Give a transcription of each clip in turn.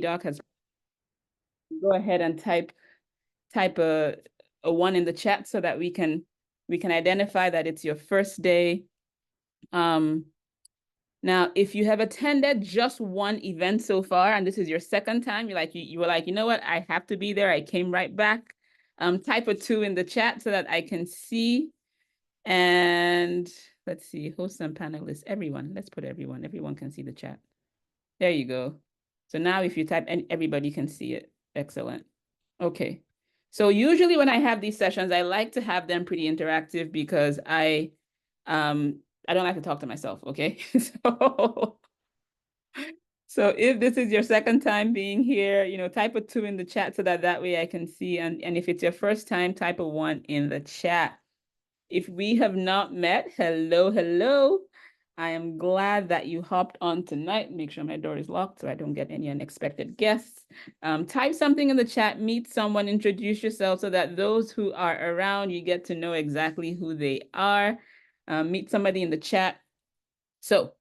Doc has go ahead and type a one in the chat so that we can identify that it's your first day. Now, if you have attended just one event so far, and this is your second time, you were like, you know what, I have to be there. I came right back. Type a 2 in the chat so that I can see. And let's see, hosts and panelists, everyone. Let's put everyone. Everyone can see the chat. There you go. So now if you type, and everybody can see it. Excellent. Okay. So usually when I have these sessions, I like to have them pretty interactive because I don't like to talk to myself, okay? So if this is your second time being here, type a 2 in the chat so that way I can see. And if it's your first time, type a 1 in the chat. If we have not met, hello, hello. I am glad that you hopped on tonight. Make sure my door is locked so I don't get any unexpected guests. Type something in the chat, meet someone, introduce yourself so that those who are around, you get to know exactly who they are. Meet somebody in the chat. So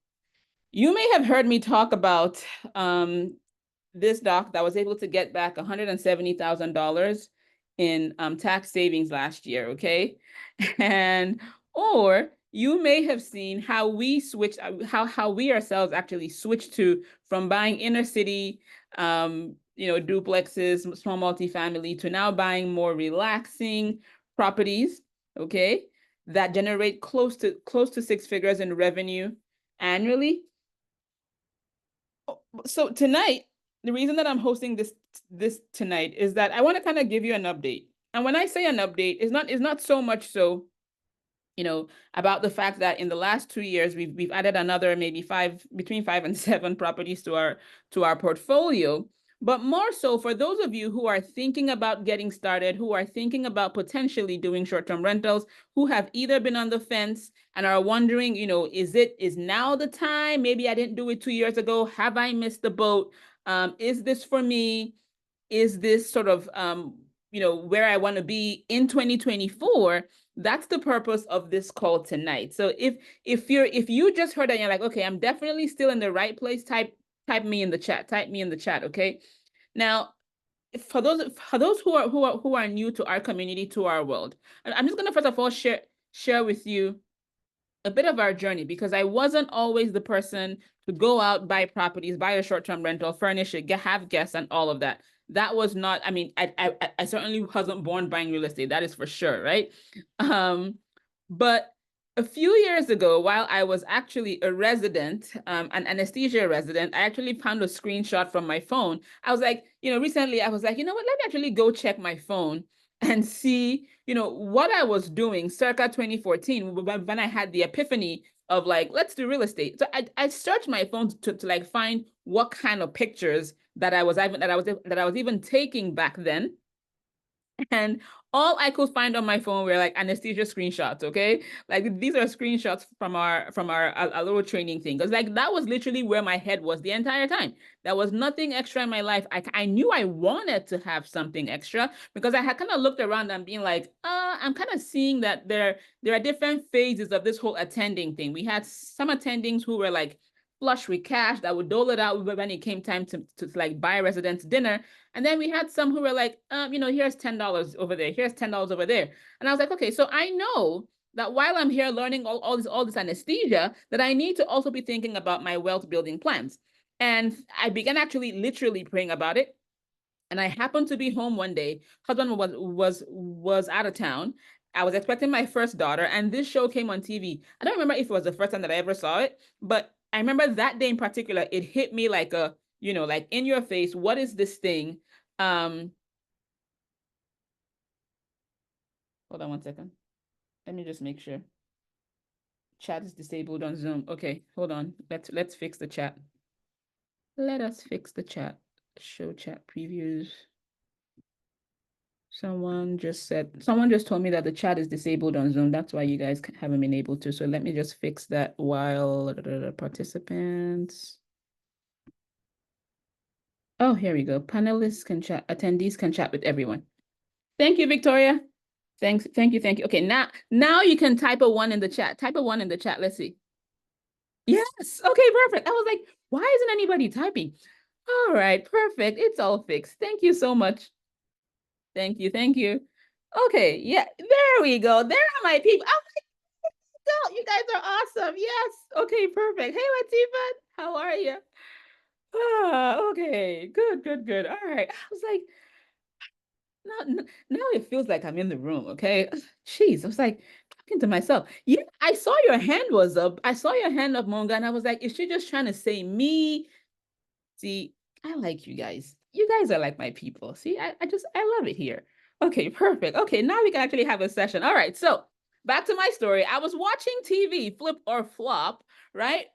you may have heard me talk about this doc that was able to get back $170,000 in tax savings last year, okay? Or you may have seen how we switched, how we ourselves actually switched from buying inner city, duplexes, small multifamily, to now buying more relaxing properties, okay, that generate close to 6 figures in revenue annually. So tonight, the reason that I'm hosting this tonight is that I want to kind of give you an update. And when I say an update, it's not so much so, about the fact that in the last 2 years we've added another maybe between 5 and 7 properties to our portfolio. But more so for those of you who are thinking about getting started, who are thinking about potentially doing short-term rentals, who have either been on the fence and are wondering, is now the time? Maybe I didn't do it 2 years ago. Have I missed the boat? Is this for me? Is this sort of, where I want to be in 2024? That's the purpose of this call tonight. So if you just heard that and you're like, okay, I'm definitely still in the right place, type me in the chat. Type me in the chat, okay? Now, for those who are new to our community, to our world, I'm just gonna first of all share with you a bit of our journey, because I wasn't always the person to go out, buy properties, buy a short-term rental, furnish it, have guests, and all of that. That was not, I mean, I certainly wasn't born buying real estate. That is for sure, right? But a few years ago, while I was actually a resident, an anesthesia resident, I actually found a screenshot from my phone. I was like, recently I was like, you know what, let me actually go check my phone and see, what I was doing circa 2014 when I had the epiphany of like, let's do real estate. So I searched my phone to like find what kind of pictures that I was even taking back then. And all I could find on my phone were like anesthesia screenshots, okay? Like these are screenshots from our a little training thing. Because like that was literally where my head was the entire time. There was nothing extra in my life. I knew I wanted to have something extra because I had kind of looked around and being like, I'm kind of seeing that there are different phases of this whole attending thing. We had some attendings who were like flush with cash that would dole it out when it came time to like buy residents dinner. And then we had some who were like, here's $10 over there. Here's $10 over there. And I was like, okay, so I know that while I'm here learning all this anesthesia, that I need to also be thinking about my wealth building plans. And I began actually literally praying about it. And I happened to be home one day. Husband was out of town. I was expecting my first daughter, and this show came on TV. I don't remember if it was the first time that I ever saw it, but I remember that day in particular, it hit me like a, like in your face, what is this thing? Hold on one second. Let me just make sure. Chat is disabled on Zoom. Okay, hold on. Let's fix the chat. Let us fix the chat. Show chat previews. Someone just told me that the chat is disabled on Zoom. That's why you guys haven't been able to. So let me just fix that while participants. Oh, here we go. Panelists can chat, attendees can chat with everyone. Thank you, Victoria. Thank you. Okay, now you can type a 1 in the chat. Type a 1 in the chat. Let's see. Yes. Okay, perfect. I was like, why isn't anybody typing? All right, perfect. It's all fixed. Thank you so much. Thank you. Thank you. Okay, yeah, there we go. There are my people. Oh my God, you guys are awesome. Yes. Okay, perfect. Hey, Latifah, how are you? Okay, good, good, good. All right. I was like, now it feels like I'm in the room. Okay. Jeez, I was like talking to myself. Yeah, I saw your hand was up. I saw your hand up, Monga, and I was like, is she just trying to say me? See, I like you guys. You guys are like my people. See, I love it here. Okay, perfect. Okay, now we can actually have a session. All right, so back to my story. I was watching TV, flip or flop, right?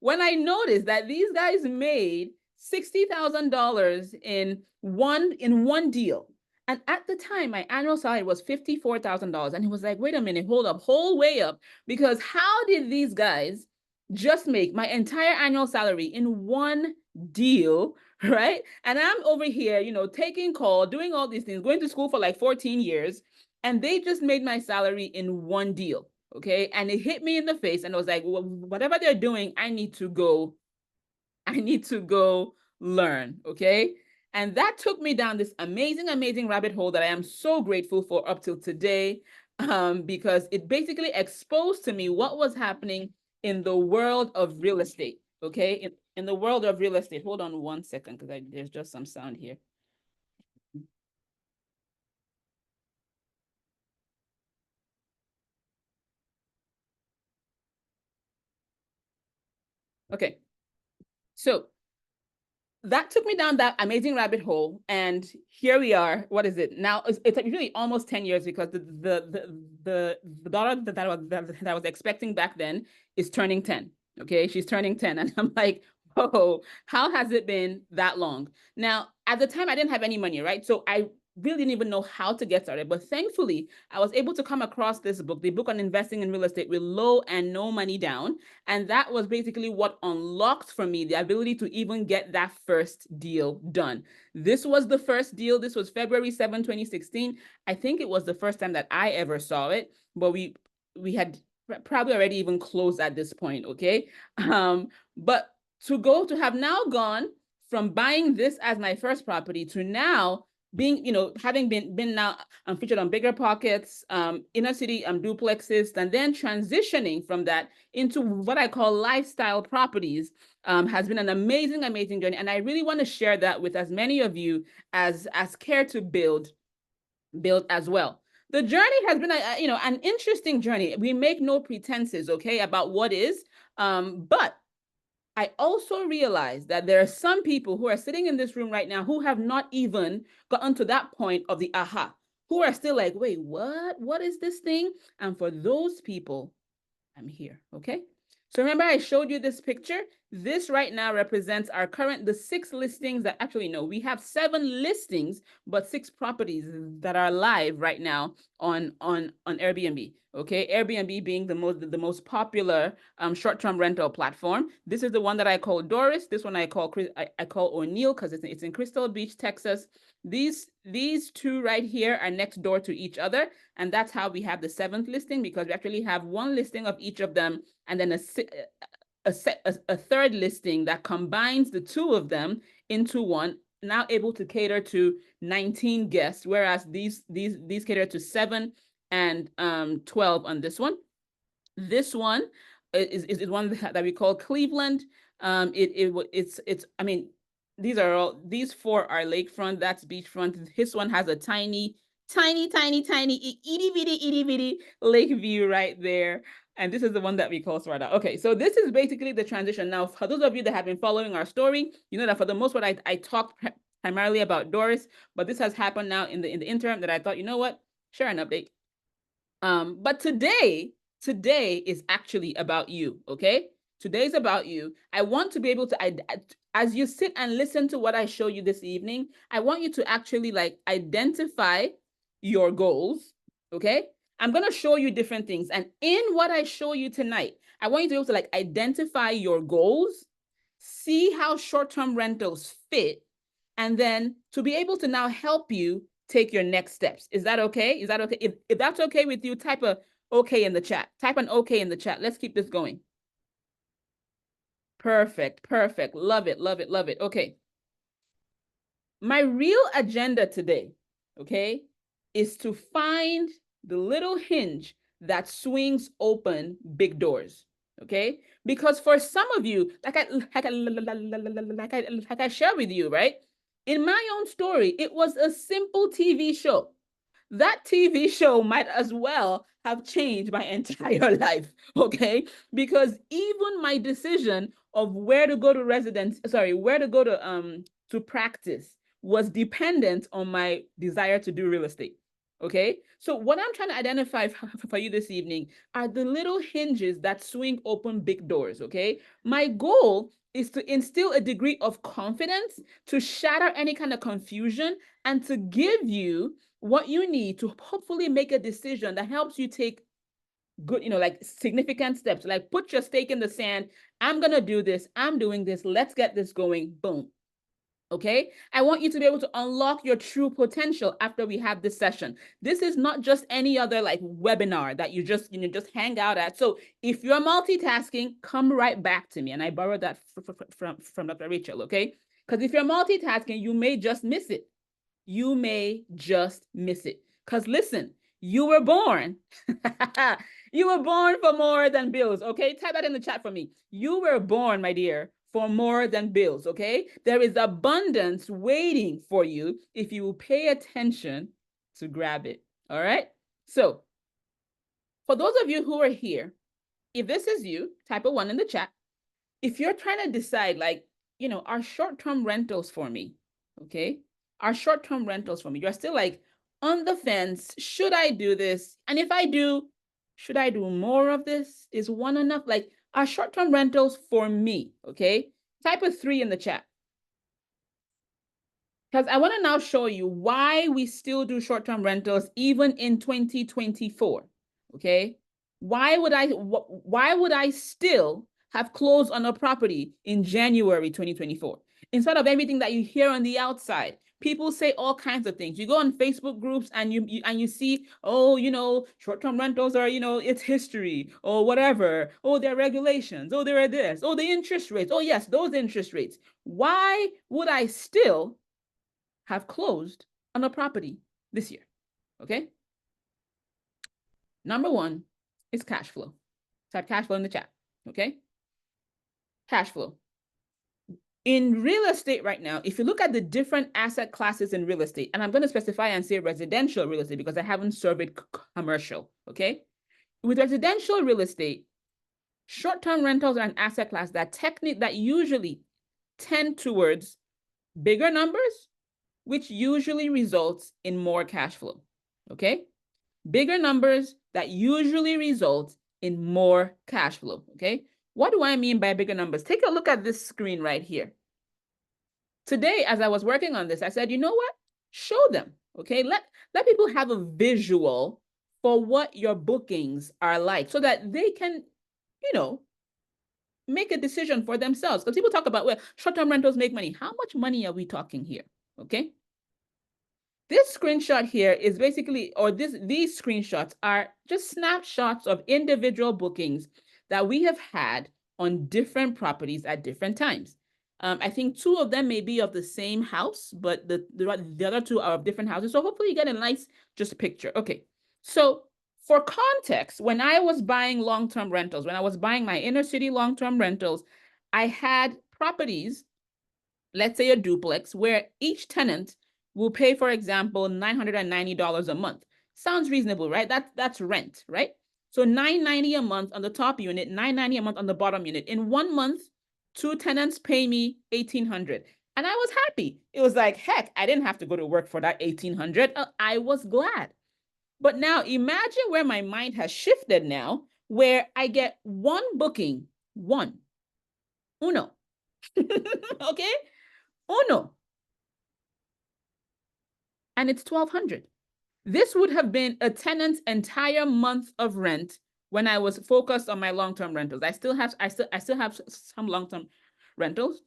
When I noticed that these guys made $60,000 in one deal. And at the time, my annual salary was $54,000. And he was like, wait a minute, hold up, whole way up. Because how did these guys just make my entire annual salary in one deal, right? And I'm over here, taking call, doing all these things, going to school for like 14 years, and they just made my salary in one deal. Okay. And it hit me in the face, and I was like, well, whatever they're doing, I need to go learn. Okay. And that took me down this amazing, amazing rabbit hole that I am so grateful for up till today, because it basically exposed to me what was happening in the world of real estate. Okay. In the world of real estate. Hold on 1 second, because there's just some sound here. Okay. So that took me down that amazing rabbit hole, and here we are. What is it now? It's really almost 10 years, because the daughter that I was expecting back then is turning 10. Okay, she's turning 10, and I'm like, whoa, how has it been that long? Now, at the time, I didn't have any money, right? So I really didn't even know how to get started. But thankfully, I was able to come across this book, the book on investing in real estate with low and no money down. And that was basically what unlocked for me the ability to even get that first deal done. This was the first deal. This was February 7, 2016. I think it was the first time that I ever saw it, but we had probably already even closed at this point. Okay. But to have now gone from buying this as my first property to now being, having been now I'm featured on Bigger Pockets, inner city duplexes, and then transitioning from that into what I call lifestyle properties, has been an amazing, amazing journey. And I really want to share that with as many of you as care to build as well. The journey has been an interesting journey. We make no pretenses, okay, about what is, but I also realize that there are some people who are sitting in this room right now who have not even gotten to that point of the aha, who are still like, wait, what? What is this thing? And for those people, I'm here. Okay. So remember, I showed you this picture. This right now represents the 6 listings that actually, no, we have 7 listings, but 6 properties that are live right now on Airbnb. Okay, Airbnb being the most popular short-term rental platform. This is the one that I call Doris. This one I call O'Neill, because it's in Crystal Beach, Texas. These 2 right here are next door to each other, and that's how we have the 7th listing, because we actually have 1 listing of each of them, and then a 3rd listing that combines the 2 of them into one, now able to cater to 19 guests, whereas these cater to 7 and 12 on this one. This one is one that we call Cleveland. It's I mean, these 4 are lakefront, that's beachfront. This one has a tiny itty bitty lake view right there. And this is the one that we call Swarda. Okay, so this is basically the transition. Now, for those of you that have been following our story, you know that for the most part, I talked primarily about Doris, but this has happened now in the interim that I thought, you know what, share an update. But today is actually about you, okay? Today's about you. I want to be able to, as you sit and listen to what I show you this evening, I want you to actually like identify your goals, okay? I'm gonna show you different things. And in what I show you tonight, I want you to be able to like identify your goals, see how short-term rentals fit, and then to be able to now help you take your next steps. Is that okay? Is that okay? If that's okay with you, type a okay in the chat. Type an okay in the chat. Let's keep this going. Perfect, perfect. Love it, love it, love it. Okay. My real agenda today, okay, is to find the little hinge that swings open big doors. Okay, because for some of you, like I share with you, right? In my own story, it was a simple TV show. That TV show might as well have changed my entire life, okay? Because even my decision of where to go to where to practice was dependent on my desire to do real estate. Okay, so what I'm trying to identify for you this evening are the little hinges that swing open big doors. Okay, my goal is to instill a degree of confidence, to shatter any kind of confusion, and to give you what you need to hopefully make a decision that helps you take good, like significant steps, like put your stake in the sand. I'm going to do this. I'm doing this. Let's get this going. Boom. Okay, I want you to be able to unlock your true potential after we have this session. This is not just any other like webinar that you just hang out at. So if you're multitasking, come right back to me. And I borrowed that from Dr. Rachel, okay? Because if you're multitasking, you may just miss it. You may just miss it. Because listen, you were born. You were born for more than bills, okay? Type that in the chat for me. You were born, my dear, for more than bills, okay? There is abundance waiting for you if you pay attention to grab it, all right? So for those of you who are here, if this is you, type a 1 in the chat. If you're trying to decide, like, are short-term rentals for me, okay? Are short-term rentals for me? You're still like on the fence. Should I do this? And if I do, should I do more of this? Is one enough? Like, are short-term rentals for me? Okay, type a 3 in the chat. Because I want to now show you why we still do short-term rentals even in 2024. Okay, why would I still have closed on a property in January 2024 instead of everything that you hear on the outside? People say all kinds of things. You go on Facebook groups and you see, oh, short-term rentals are, it's history or whatever. Oh, there are regulations. Oh, there are this. Oh, the interest rates. Oh, yes, those interest rates. Why would I still have closed on a property this year? Okay. Number 1 is cash flow. Type cash flow in the chat. Okay. Cash flow. In real estate right now, if you look at the different asset classes in real estate, and I'm going to specify and say residential real estate because I haven't surveyed commercial, okay? With residential real estate, short-term rentals are an asset class that usually tend towards bigger numbers, which usually results in more cash flow, okay? Bigger numbers that usually result in more cash flow, okay? What do I mean by bigger numbers? Take a look at this screen right here. Today, as I was working on this, I said, you know what? Show them, okay? Let people have a visual for what your bookings are like so that they can, make a decision for themselves. Because people talk about, well, short-term rentals make money. How much money are we talking here, okay? This screenshot here is basically, or these screenshots are just snapshots of individual bookings that we have had on different properties at different times. I think 2 of them may be of the same house, but the other 2 are of different houses. So hopefully you get a nice just picture. Okay, so for context, when I was buying long-term rentals, when I was buying my inner city long-term rentals, I had properties, let's say a duplex, where each tenant will pay, for example, $990 a month. Sounds reasonable, right? That's rent, right? So $990 a month on the top unit, $990 a month on the bottom unit. In 1 month, 2 tenants pay me $1,800. And I was happy. It was like, heck, I didn't have to go to work for that $1,800. I was glad. But now imagine where my mind has shifted now, where I get 1 booking, uno. Okay? Uno. And it's $1,200. This would have been a tenant's entire month of rent when I was focused on my long-term rentals. I still have some long-term rentals,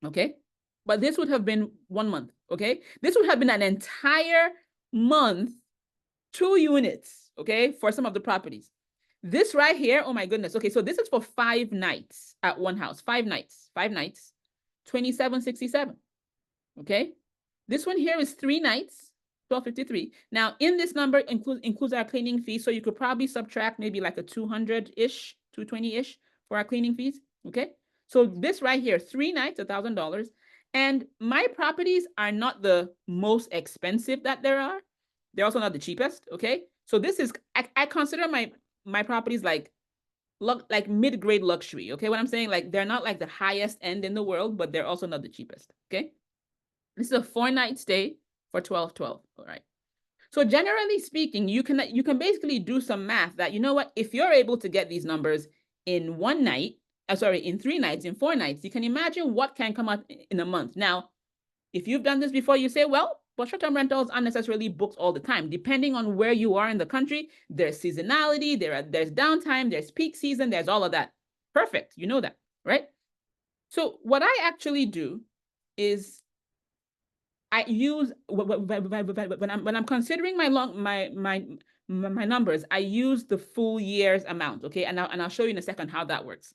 okay? But this would have been 1 month, okay? This would have been an entire month, 2 units, okay, for some of the properties. This right here, oh my goodness. Okay, so this is for 5 nights at one house. 5 nights. 2767. Okay. This one here is 3 nights, 1253. Now, in this number includes our cleaning fees, so you could probably subtract maybe like a 200-ish, 220-ish for our cleaning fees. Okay. So this right here, 3 nights, $1,000. And my properties are not the most expensive that there are. They're also not the cheapest. Okay. So this is, I consider my properties like mid-grade luxury. Okay. What I'm saying, like they're not like the highest end in the world, but they're also not the cheapest. Okay. This is a 4-night stay for 1212. All right. So generally speaking, you can basically do some math that, you know what, if you're able to get these numbers in 1 night, in 3 nights, in 4 nights, you can imagine what can come out in a month. Now, if you've done this before, you say, well, but short-term rentals aren't necessarily booked all the time. Depending on where you are in the country, there's seasonality, there's downtime, there's peak season, there's all of that. Perfect. You know that, right? So what I actually do is I use when I'm considering my numbers, I use the full year's amount. Okay, and I'll show you in a second how that works.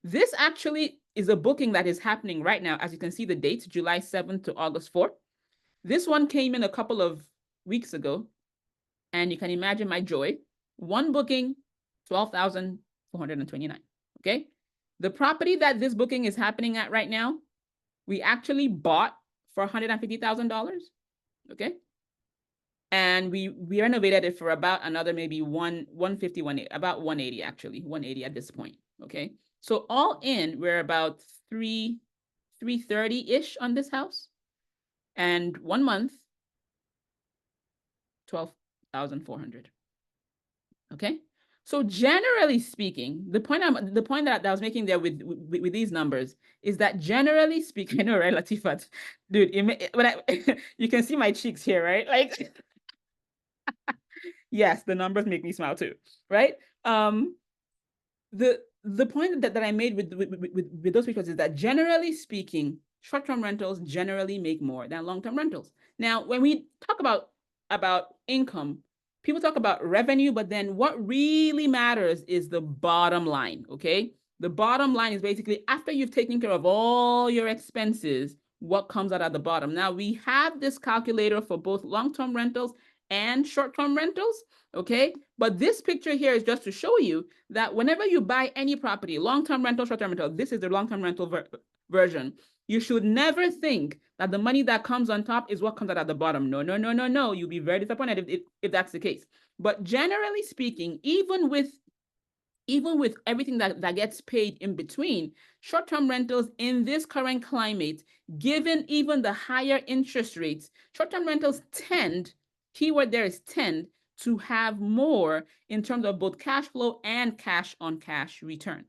This actually is a booking that is happening right now. As you can see, the dates, July 7th to August 4th. This one came in a couple of weeks ago, and you can imagine my joy. One booking, 12,429. Okay, the property that this booking is happening at right now, we actually bought for $150,000. Okay. And we renovated it for about another maybe 150, about 180 actually, 180 at this point. Okay. So all in, we're about 330-ish on this house. And 1 month, 12,400. Okay. So generally speaking, the point that I was making there with these numbers is that generally speaking, I know, right, Latifat, dude, you can see my cheeks here, right? Like, yes, the numbers make me smile too, right? The point that I made with those pictures is that generally speaking, short-term rentals generally make more than long-term rentals. Now, when we talk about income, people talk about revenue, but then what really matters is the bottom line, okay? The bottom line is basically after you've taken care of all your expenses, what comes out at the bottom. Now, we have this calculator for both long-term rentals and short-term rentals, okay? But this picture here is just to show you that whenever you buy any property, long-term rental, short-term rental, this is the long-term rental version. You should never think that the money that comes on top is what comes out at the bottom. No, no, no, no, no. You'll be very disappointed if that's the case. But generally speaking, even with everything that gets paid in between, short-term rentals in this current climate, given even the higher interest rates, short-term rentals tend, keyword there is tend, to have more in terms of both cash flow and cash on cash return.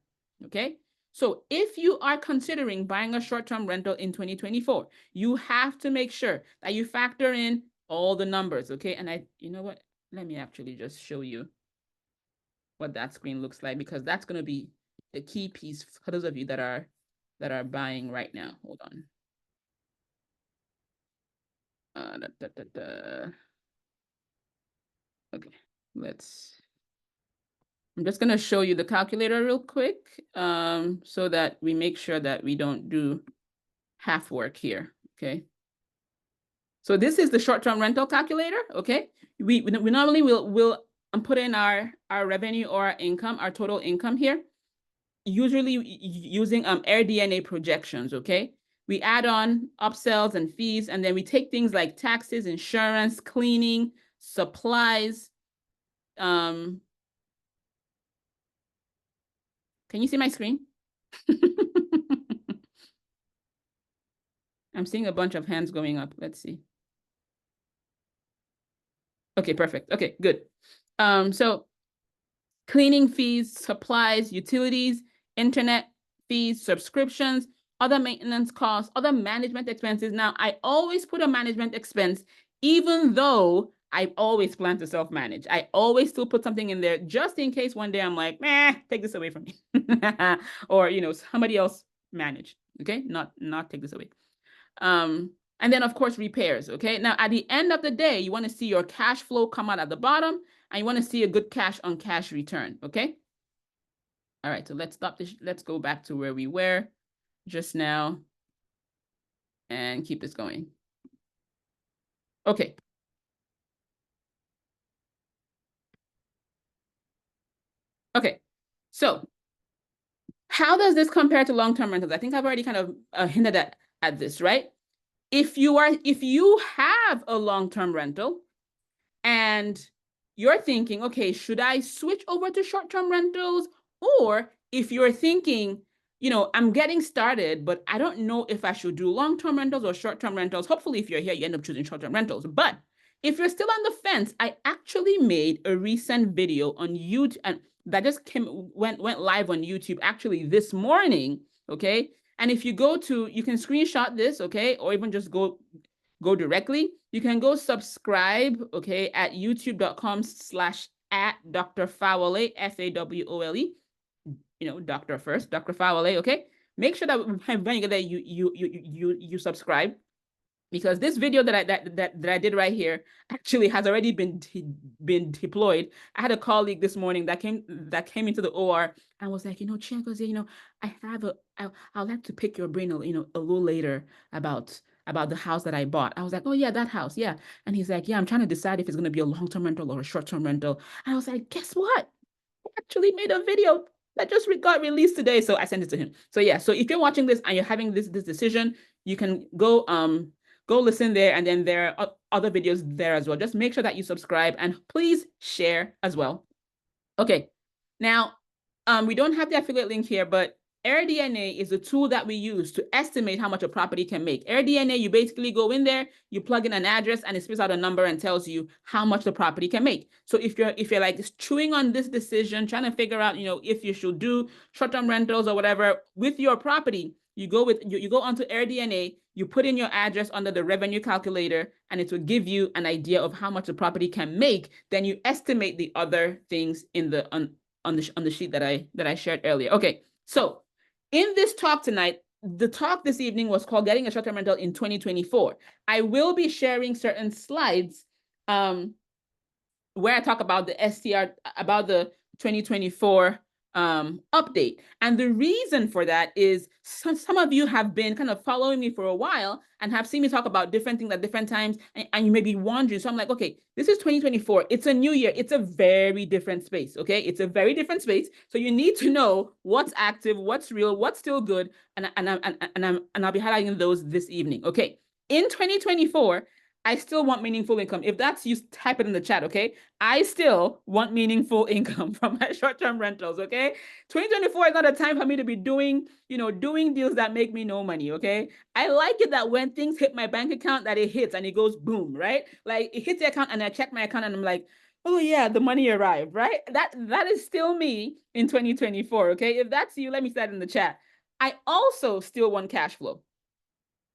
Okay. So if you are considering buying a short-term rental in 2024, you have to make sure that you factor in all the numbers. Okay. And you know what? Let me actually just show you what that screen looks like, because that's going to be the key piece for those of you that are buying right now. Hold on. Okay, I'm just going to show you the calculator real quick, so that we make sure that we don't do half work here. Okay. So this is the short-term rental calculator. Okay. We normally will put in our revenue or our income, our total income here, usually using AirDNA projections. Okay. We add on upsells and fees, and then we take things like taxes, insurance, cleaning, supplies. Can you see my screen? I'm seeing a bunch of hands going up. Let's see. Okay, perfect. Okay, good. So cleaning fees, supplies, utilities, internet fees, subscriptions, other maintenance costs, other management expenses. Now, I always put a management expense, even though I always plan to self-manage. I always still put something in there just in case one day I'm like, take this away from me. Or, somebody else manage. Okay, not take this away. And then, of course, repairs. Okay, now at the end of the day, you want to see your cash flow come out at the bottom, and you want to see a good cash on cash return, okay? All right, so let's stop this. Let's go back to where we were just now and keep this going. Okay. Okay, so how does this compare to long-term rentals? I think I've already kind of hinted at this, right? If you have a long-term rental and you're thinking, okay, should I switch over to short-term rentals? Or if you're thinking, I'm getting started, but I don't know if I should do long-term rentals or short-term rentals. Hopefully, if you're here, you end up choosing short-term rentals. But if you're still on the fence, I actually made a recent video on YouTube, and that just went live on YouTube actually this morning, okay? And if you you can screenshot this, okay? Or even just go directly. You can go subscribe, okay, at youtube.com/@Dr. Fawole, Fawole, doctor first, Dr. Fawole, okay? Make sure that when you get there, you subscribe, because this video that I did right here actually has already been deployed. I had a colleague this morning that came into the OR and was like, Chiagozie, I'll have to pick your brain, a little later about the house that I bought. I was like, oh yeah, that house, yeah. And he's like, yeah, I'm trying to decide if it's going to be a long-term rental or a short-term rental. I was like, guess what? I actually made a video that just got released today. So I sent it to him. So yeah, so if you're watching this and you're having this decision, you can go listen there, and then there are other videos there as well. Just make sure that you subscribe and please share as well. Okay, now we don't have the affiliate link here, but AirDNA is a tool that we use to estimate how much a property can make. AirDNA, you basically go in there, you plug in an address, and it spits out a number and tells you how much the property can make. So if you're like chewing on this decision, trying to figure out, if you should do short-term rentals or whatever with your property, you go onto AirDNA, you put in your address under the revenue calculator, and it will give you an idea of how much the property can make. Then you estimate the other things in the on the sheet that I shared earlier. Okay, so in this talk tonight, the talk this evening was called Getting a Short-Term Rental in 2024. I will be sharing certain slides where I talk about the STR, about the 2024 update. And the reason for that is some of you have been kind of following me for a while and have seen me talk about different things at different times, and you may be wondering. So I'm like, okay, this is 2024. It's a new year. It's a very different space, okay? It's a very different space. So you need to know what's active, what's real, what's still good, and I'll be highlighting those this evening, okay? In 2024, I still want meaningful income. If that's you, type it in the chat, okay? I still want meaningful income from my short-term rentals, okay? 2024 is not a time for me to be doing deals that make me no money, okay? I like it that when things hit my bank account, that it hits and it goes boom, right? Like it hits the account and I check my account and I'm like, oh yeah, the money arrived, right? That is still me in 2024, okay? If that's you, let me say that in the chat. I also still want cash flow.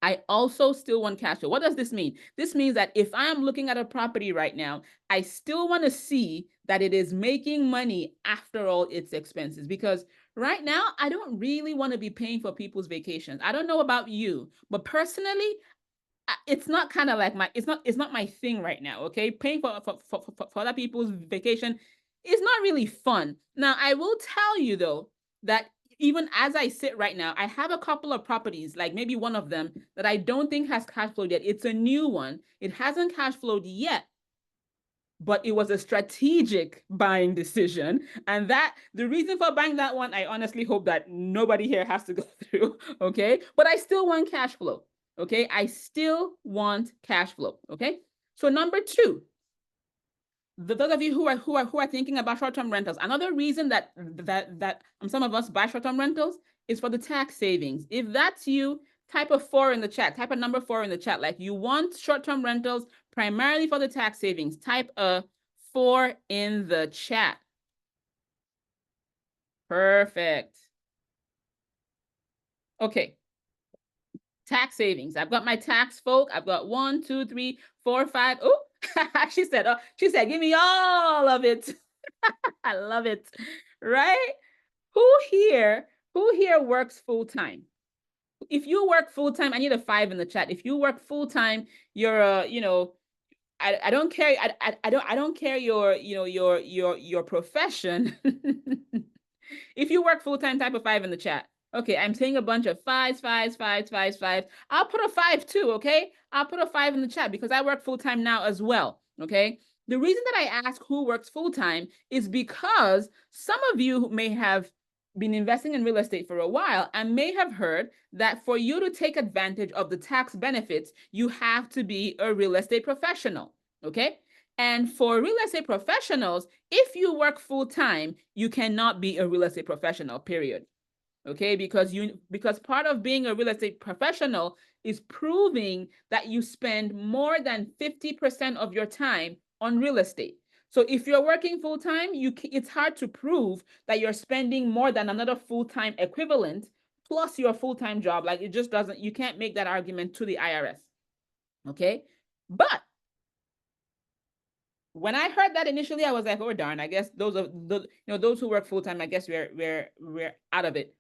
I also still want cash flow. What does this mean? This means that if I'm looking at a property right now, I still want to see that it is making money after all its expenses, because right now I don't really want to be paying for people's vacations. I don't know about you, but personally, it's not kind of like it's not my thing right now, okay? Paying for other people's vacation is not really fun. Now, I will tell you though, that even as I sit right now, I have a couple of properties, like maybe one of them that I don't think has cash flowed yet. It's a new one. It hasn't cash flowed yet, but it was a strategic buying decision. And that the reason for buying that one, I honestly hope that nobody here has to go through, okay? But I still want cash flow, okay? I still want cash flow, okay? So number two, those of you who are thinking about short-term rentals, another reason that some of us buy short-term rentals is for the tax savings. If that's you, type a 4 in the chat. Type a number 4 in the chat. Like you want short-term rentals primarily for the tax savings. Type a 4 in the chat. Perfect. Okay. Tax savings. I've got my tax folk. I've got 1, 2, 3, 4, 5. Oh, she said, give me all of it. I love it. Right? Who here works full time? If you work full time, I need a 5 in the chat. If you work full time, you're I don't care. I don't care your, you know, your profession. If you work full-time, type a 5 in the chat. Okay, I'm seeing a bunch of fives, fives, fives, fives, fives. I'll put a 5 too, okay? I'll put a 5 in the chat because I work full-time now as well, okay? The reason that I ask who works full-time is because some of you may have been investing in real estate for a while and may have heard that for you to take advantage of the tax benefits, you have to be a real estate professional, okay? And for real estate professionals, if you work full-time, you cannot be a real estate professional, period. Okay, because part of being a real estate professional is proving that you spend more than 50% of your time on real estate. So if you're working full-time, it's hard to prove that you're spending more than another full-time equivalent plus your full-time job. Like it just doesn't, you can't make that argument to the IRS. Okay, but when I heard that initially, I was like, oh darn, I guess those are the, you know, those who work full-time, I guess we're out of it.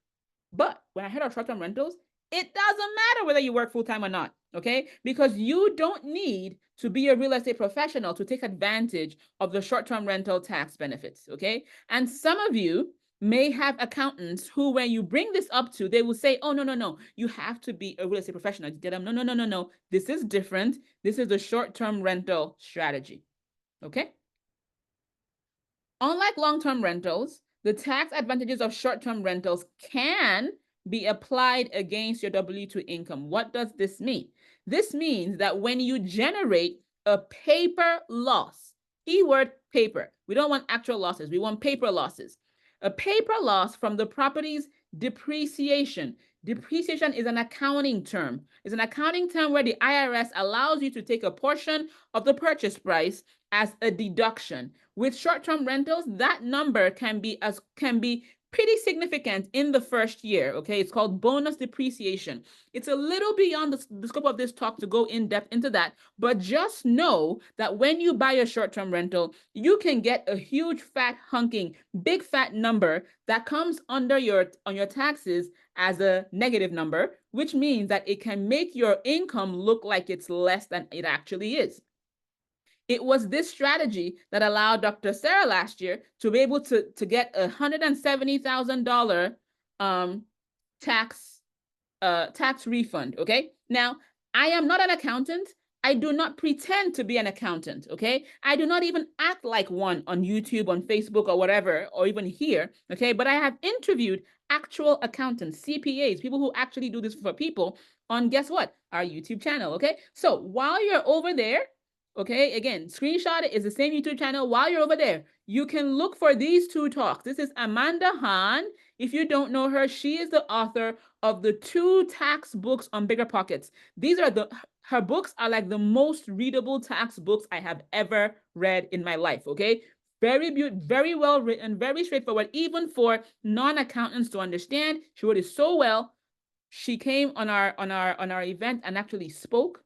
But when I heard of short-term rentals, it doesn't matter whether you work full-time or not, okay? Because you don't need to be a real estate professional to take advantage of the short-term rental tax benefits, okay? And some of you may have accountants who, when you bring this up to, they will say, oh, no, you have to be a real estate professional to get them. No. This is different. This is the short-term rental strategy, okay? Unlike long-term rentals, the tax advantages of short-term rentals can be applied against your W-2 income. What does this mean? This means that when you generate a paper loss, keyword paper, we don't want actual losses, we want paper losses. A paper loss from the property's depreciation. Depreciation is an accounting term. It's an accounting term where the IRS allows you to take a portion of the purchase price as a deduction. With short-term rentals, that number can be pretty significant in the first year, okay? It's called bonus depreciation. It's a little beyond the scope of this talk to go in depth into that, but just know that when you buy a short-term rental, you can get a huge fat hunking, big fat number that comes under on your taxes as a negative number, which means that it can make your income look like it's less than it actually is. It was this strategy that allowed Dr. Sarah last year to be able to get a $170,000 tax refund. Okay. Now, I am not an accountant. I do not pretend to be an accountant. Okay. I do not even act like one on YouTube, on Facebook, or whatever, or even here. Okay. But I have interviewed actual accountants, CPAs, people who actually do this for people on, guess what? Our YouTube channel. Okay. So while you're over there, okay, again, screenshot it. Is the same YouTube channel. While you're over there, you can look for these two talks. This is Amanda Hahn. If you don't know her, she is the author of the 2 tax books on Bigger Pockets. These are her books are like the most readable tax books I have ever read in my life, okay? Very well written, very straightforward, even for non-accountants to understand. She wrote it so well. She came on our event and actually spoke.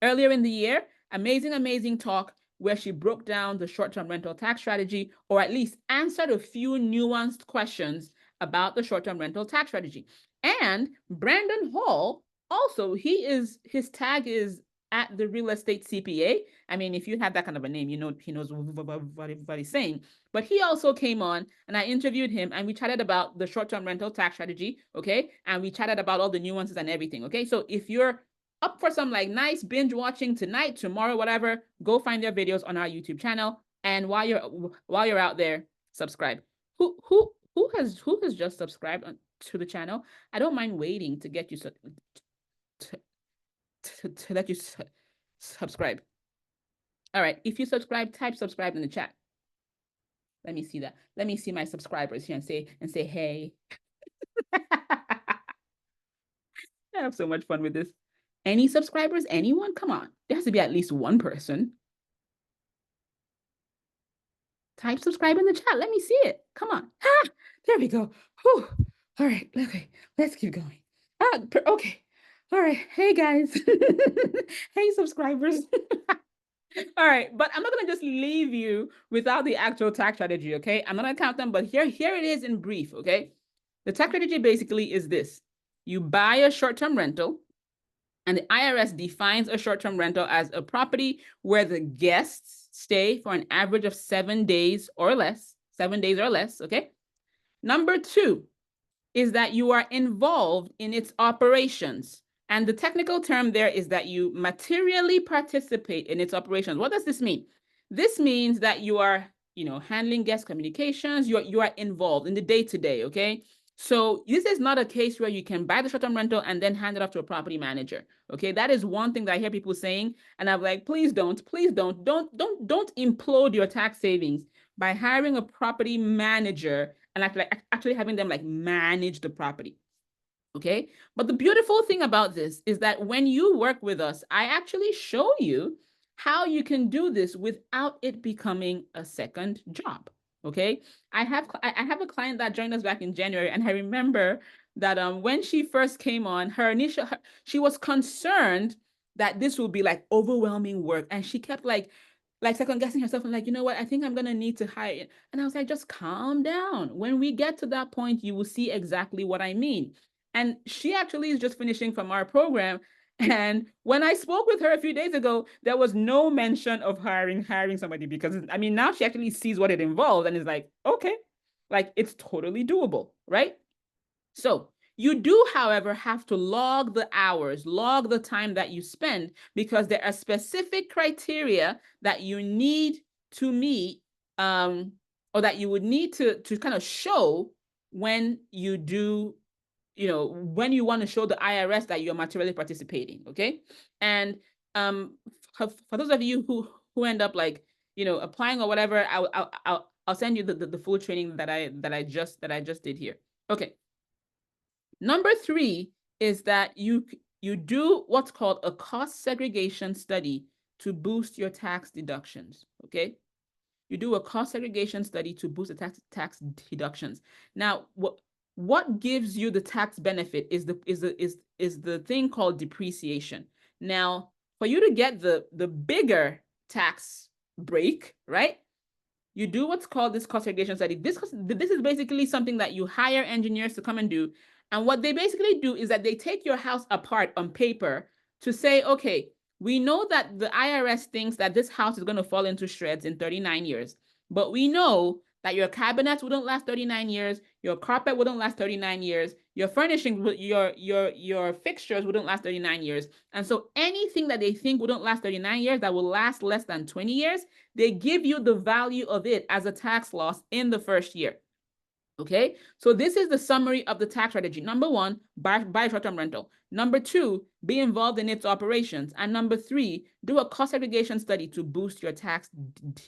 Earlier in the year, amazing talk where she broke down the short-term rental tax strategy, or at least answered a few nuanced questions about the short-term rental tax strategy. And Brandon Hall, also, his tag is at the real estate CPA. I mean, if you have that kind of a name, you know, he knows what everybody's saying. But he also came on and I interviewed him and we chatted about the short-term rental tax strategy, okay? And we chatted about all the nuances and everything, okay? So if you're up for some like nice binge watching tonight, tomorrow, whatever, go find their videos on our YouTube channel. And while you're out there, subscribe. Who has just subscribed to the channel? I don't mind waiting to get you to let you subscribe. All right, if you subscribe, type subscribe in the chat. Let me see that. Let me see my subscribers here and say hey. I have so much fun with this. Any subscribers? Anyone? Come on. There has to be at least one person. Type subscribe in the chat. Let me see it. Come on. Ah, there we go. Whew. All right. Okay. Let's keep going. Okay. All right. Hey, guys. Hey, subscribers. All right. But I'm not going to just leave you without the actual tax strategy, okay? I'm not going to count them, but here it is in brief, okay? The tax strategy basically is this. You buy a short-term rental. And the IRS defines a short-term rental as a property where the guests stay for an average of 7 days or less, 7 days or less, okay? Number two is that you are involved in its operations. And the technical term there is that you materially participate in its operations. What does this mean? This means that you are, handling guest communications, you are involved in the day-to-day, okay? So this is not a case where you can buy the short-term rental and then hand it off to a property manager. Okay, that is one thing that I hear people saying, and I'm like, please don't implode your tax savings by hiring a property manager and actually having them like manage the property. Okay, but the beautiful thing about this is that when you work with us, I actually show you how you can do this without it becoming a second job. Okay, I have a client that joined us back in January, and I remember that when she first came on, she was concerned that this would be like overwhelming work, and she kept like second guessing herself and like, you know what, I think I'm gonna need to hire it. And I was like, just calm down. When we get to that point, you will see exactly what I mean. And she actually is just finishing from our program. And when I spoke with her a few days ago, there was no mention of hiring somebody, because I mean, now she actually sees what it involves and is like, okay, like it's totally doable, right? So you do, however, have to log the hours, log the time that you spend, because there are specific criteria that you need to meet, or that you would need to kind of show when you do, when you want to show the IRS that you're materially participating, okay? And for those of you who end up like, applying or whatever, I'll send you the full training that I just did here. Okay. Number three is that you do what's called a cost segregation study to boost your tax deductions, okay? You do a cost segregation study to boost the tax deductions. Now, what gives you the tax benefit is the thing called depreciation. Now, for you to get the bigger tax break, right? You do what's called this cost segregation study. This is basically something that you hire engineers to come and do. And what they basically do is that they take your house apart on paper to say, okay, we know that the IRS thinks that this house is going to fall into shreds in 39 years, but we know that your cabinets wouldn't last 39 years, your carpet wouldn't last 39 years, your furnishing, your fixtures wouldn't last 39 years. And so anything that they think wouldn't last 39 years that will last less than 20 years, they give you the value of it as a tax loss in the first year. Okay, so this is the summary of the tax strategy. Number one, buy short-term rental. Number two, be involved in its operations. And number three, do a cost segregation study to boost your tax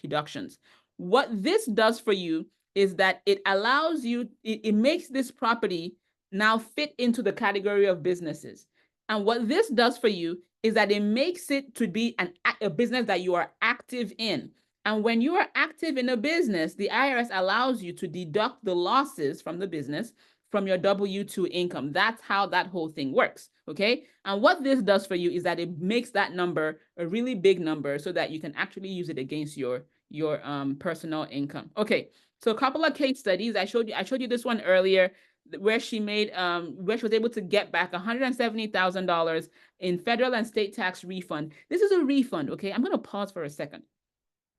deductions. What this does for you is that it allows you, it makes this property now fit into the category of businesses. And what this does for you is that it makes it to be a business that you are active in. And when you are active in a business, the IRS allows you to deduct the losses from the business from your W-2 income. That's how that whole thing works, okay? And what this does for you is that it makes that number a really big number so that you can actually use it against your personal income. Okay, so a couple of case studies. I showed you this one earlier where she made where she was able to get back $170,000 in federal and state tax refund. This is a refund, okay? I'm going to pause for a second,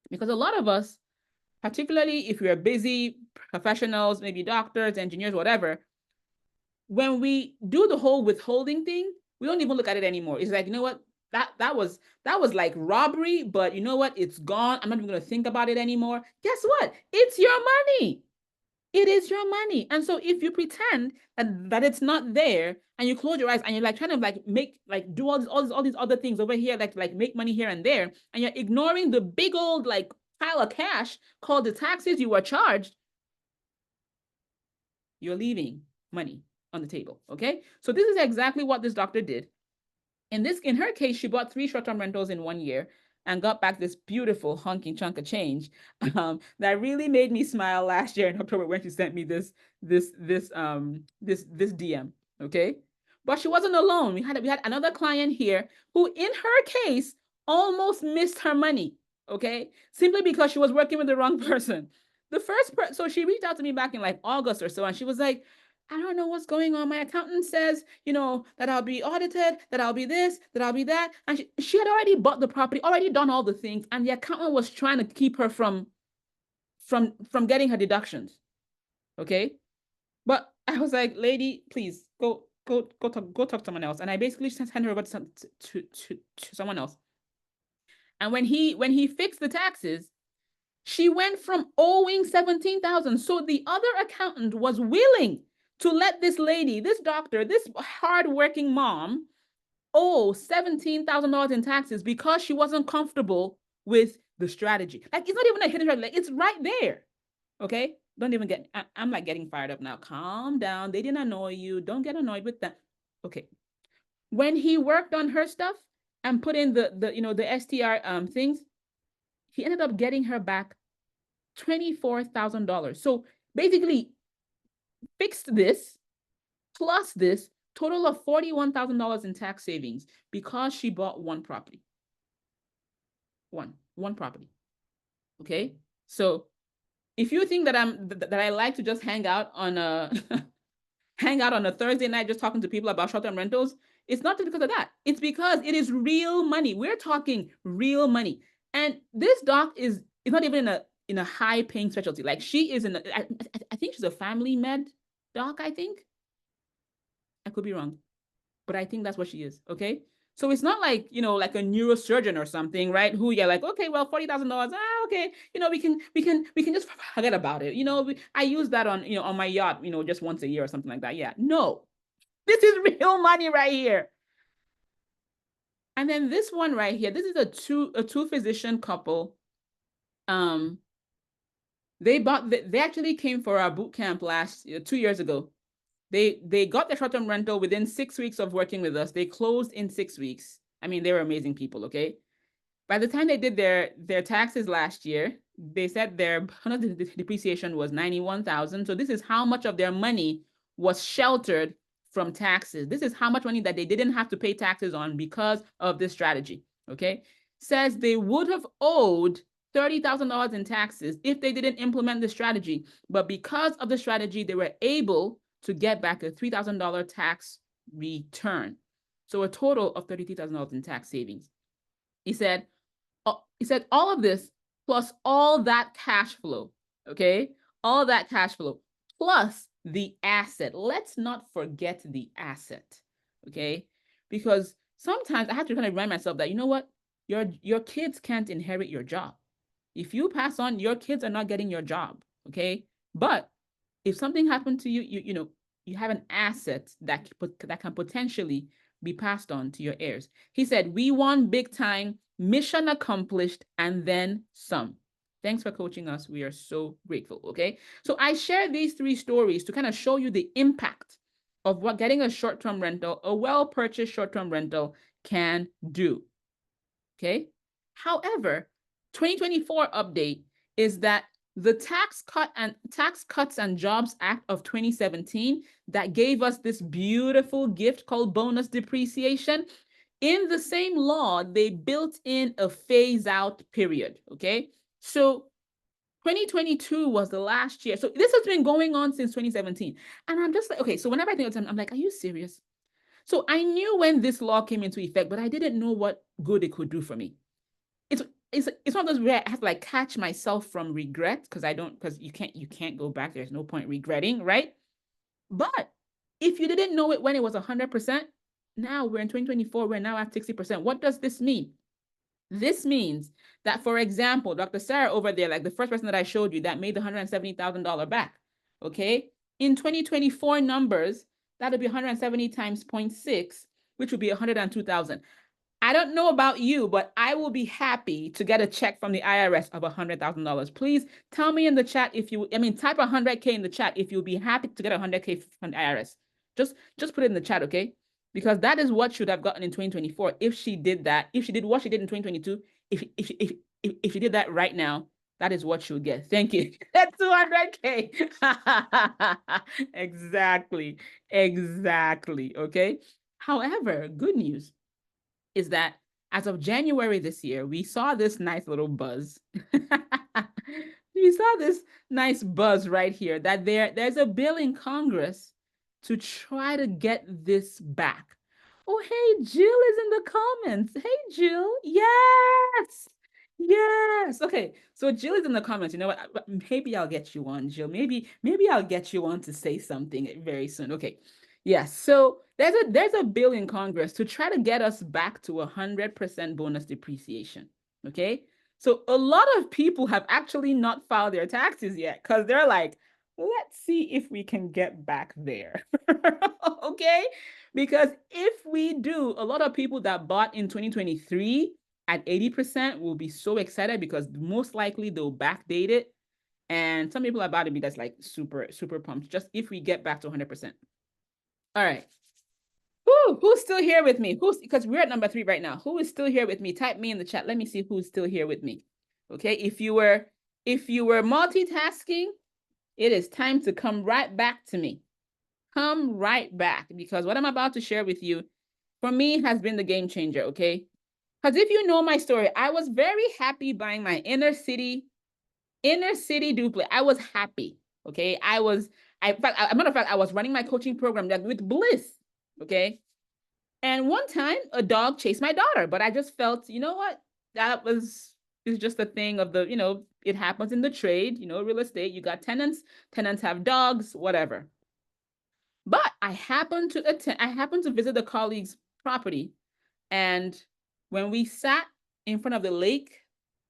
because a lot of us, particularly if we're busy professionals, maybe doctors, engineers, whatever, when we do the whole withholding thing, we don't even look at it anymore. It's like, you know what? That was like robbery, but you know what? It's gone. I'm not even going to think about it anymore. Guess what? It's your money. It is your money. And so if you pretend that it's not there and you close your eyes and you're like trying to do all these other things over here, like make money here and there, and you're ignoring the big old like pile of cash called the taxes you were charged, you're leaving money on the table. Okay. So this is exactly what this doctor did. In her case, she bought 3 short-term rentals in 1 year and got back this beautiful honking chunk of change that really made me smile last year in October when she sent me this DM. Okay, but she wasn't alone. We had another client here who, in her case, almost missed her money. Okay, simply because she was working with the wrong person. So she reached out to me back in like August or so, and she was like, I don't know what's going on. My accountant says, that I'll be audited, that I'll be this, that I'll be that. And she had already bought the property, already done all the things. And the accountant was trying to keep her from getting her deductions. Okay. But I was like, lady, please go talk to someone else. And I basically just handed her over to someone else. And when he fixed the taxes, she went from owing 17,000. So the other accountant was willing to let this lady, this doctor, this hardworking mom owe $17,000 in taxes because she wasn't comfortable with the strategy. Like, it's not even a hidden strategy. Like, it's right there. Okay? Don't even get, I'm like getting fired up now. Calm down. They didn't annoy you. Don't get annoyed with that. Okay. When he worked on her stuff and put in the STR things, he ended up getting her back $24,000. So basically, fixed this plus this total of $41,000 in tax savings because she bought one property. One property. Okay. So if you think that I like to just hang out on a Thursday night just talking to people about short-term rentals, it's not just because of that. It's because it is real money. We're talking real money. And this doc is not even in a high-paying specialty. Like, she is I think she's a family med doc, I think. I could be wrong, but I think that's what she is. Okay. So it's not like, like a neurosurgeon or something, right? Who you're like, okay, well, $40,000. Okay. We can just forget about it. I use that on my yacht, just once a year or something like that. Yeah. No, this is real money right here. And then this one right here, this is a two physician couple. They actually came for our boot camp 2 years ago. They got their short-term rental within 6 weeks of working with us. They closed in 6 weeks. I mean, they were amazing people, okay? By the time they did their taxes last year, they said their depreciation was $91,000. So this is how much of their money was sheltered from taxes. This is how much money that they didn't have to pay taxes on because of this strategy, okay? Says they would have owed $30,000 in taxes if they didn't implement the strategy. But because of the strategy, they were able to get back a $3,000 tax return. So a total of $33,000 in tax savings. He said all of this plus all that cash flow, okay? All that cash flow plus the asset. Let's not forget the asset, okay? Because sometimes I have to kind of remind myself that, you know what? Your kids can't inherit your job. If you pass on, your kids are not getting your job, okay? But if something happened to you, you have an asset that can potentially be passed on to your heirs. He said, we won big time, mission accomplished, and then some. Thanks for coaching us. We are so grateful, okay? So I share these 3 stories to kind of show you the impact of what getting a short-term rental, a well-purchased short-term rental, can do, okay? However, 2024 update is that the Tax Cuts and Jobs Act of 2017 that gave us this beautiful gift called bonus depreciation, in the same law, they built in a phase out period, okay? So 2022 was the last year. So this has been going on since 2017. And I'm just like, okay, so whenever I think of time, I'm like, are you serious? So I knew when this law came into effect, but I didn't know what good it could do for me. It's one of those where I have to like catch myself from regret because you can't go back. There's no point regretting, right? But if you didn't know it when it was 100%, now we're in 2024, we're now at 60%. What does this mean? This means that, for example, Dr. Sarah over there, like the first person that I showed you that made the $170,000 back, okay? In 2024 numbers, that'll be 170 times 0.6, which would be 102,000. I don't know about you, but I will be happy to get a check from the IRS of $100,000. Please tell me in the chat type 100K in the chat if you'll be happy to get 100K from the IRS. Just put it in the chat, okay? Because that is what should have gotten in 2024 if she did that. If she did what she did in 2022, if she did that right now, that is what she would get. Thank you. That's 200K. Exactly. Okay. However, good news is that as of January this year, we saw this nice little buzz. We saw this nice buzz right here that there's a bill in Congress to try to get this back. Oh, hey, Jill is in the comments. Hey, Jill. Yes. Yes. Okay. So Jill is in the comments. You know what? Maybe I'll get you on, Jill. Maybe I'll get you on to say something very soon. Okay. Yes. So there's a bill in Congress to try to get us back to 100% bonus depreciation. Okay. So a lot of people have actually not filed their taxes yet because they're like, let's see if we can get back there. Okay? Because if we do, a lot of people that bought in 2023 at 80% will be so excited because most likely they'll backdate it. And some people are about to be that's like super, super pumped just if we get back to 100%. All right. Who's still here with me? Because we're at number 3 right now. Who is still here with me? Type me in the chat. Let me see who's still here with me. Okay. If you were multitasking, it is time to come right back to me. Come right back, because what I'm about to share with you, for me, has been the game changer, okay? Because if you know my story, I was very happy buying my inner city duplex. I was happy, okay? As a matter of fact, I was running my coaching program with bliss, okay? And one time, a dog chased my daughter, but I just felt, you know what? It's just a thing of the, it happens in the trade, real estate. You got tenants have dogs, whatever. But I happened to visit a colleague's property. And when we sat in front of the lake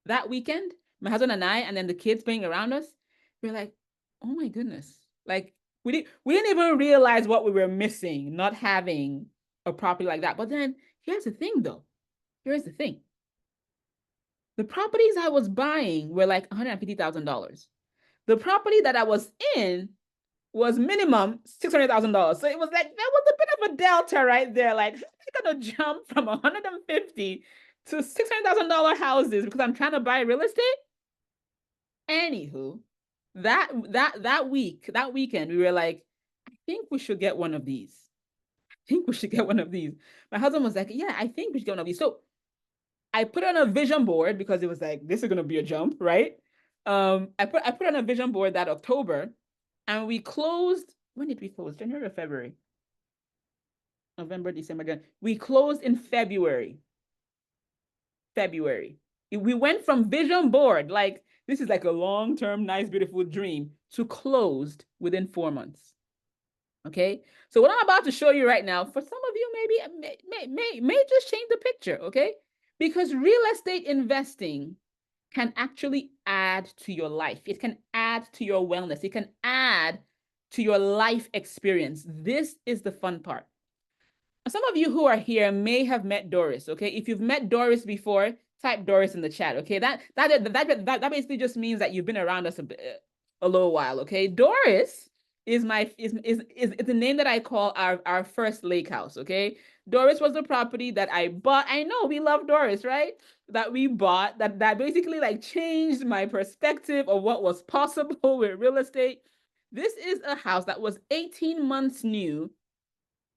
that weekend, my husband and I, and then the kids playing around us, we were like, oh my goodness. Like we didn't even realize what we were missing, not having a property like that. But then here's the thing though. Here's the thing. The properties I was buying were like $150,000. The property that I was in was minimum $600,000. So it was like, there was a bit of a delta right there. Like, I'm gonna jump from 150 to $600,000 houses because I'm trying to buy real estate. Anywho, that weekend, we were like, I think we should get one of these. My husband was like, yeah, I think we should get one of these. So I put on a vision board because it was like, this is gonna be a jump, right? I put on a vision board that October. And we closed, when did we close? January or February? November, December, January. We closed in February. We went from vision board, like this is like a long-term, nice, beautiful dream, to closed within 4 months. Okay. So what I'm about to show you right now, for some of you, maybe may just change the picture. Okay. Because real estate investing can actually add to your life. It can add to your wellness. It can add to your life experience. This is the fun part. Some of you who are here may have met Doris, okay? If you've met Doris before, type Doris in the chat, okay? That basically just means that you've been around us a little while, okay? Doris is the name that I call our first lake house, okay? Doris was the property that I bought. I know we love Doris, right? That we bought that basically like changed my perspective of what was possible with real estate. This is a house that was 18 months new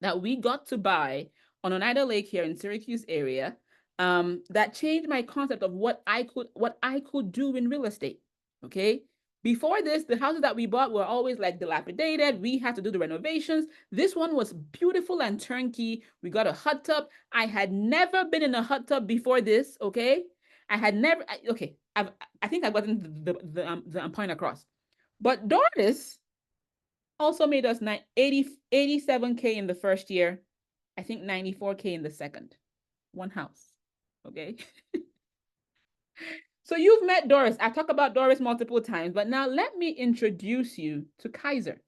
that we got to buy on Oneida Lake here in Syracuse area. That changed my concept of what I could do in real estate. Okay. Before this, the houses that we bought were always like dilapidated. We had to do the renovations. This one was beautiful and turnkey. We got a hot tub. I had never been in a hot tub before this. Okay. I had never, okay. I think I've gotten the point across. But Doris also made us 87K in the first year. I think 94K in the second. One house. Okay. So you've met Doris. I talk about Doris multiple times, but now let me introduce you to Kaiser.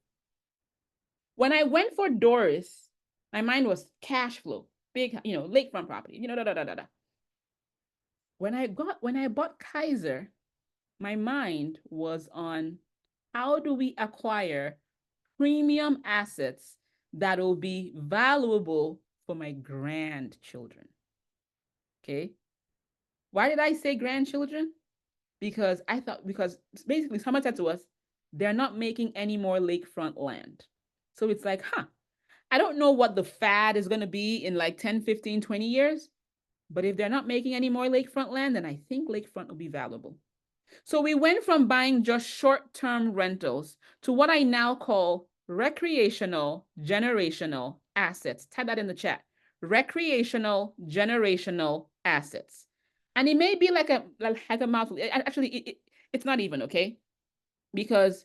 When I went for Doris, my mind was cash flow, big, lakefront property, When I bought Kaiser, my mind was on how do we acquire premium assets that will be valuable for my grandchildren. Okay. Why did I say grandchildren? Because basically someone said to us, they're not making any more lakefront land. So it's like, I don't know what the fad is going to be in like 10, 15, 20 years. But if they're not making any more lakefront land, then I think lakefront will be valuable. So we went from buying just short-term rentals to what I now call recreational generational assets. Type that in the chat. Recreational generational assets. And it may be like a mouthful. Actually, it's not even, okay? Because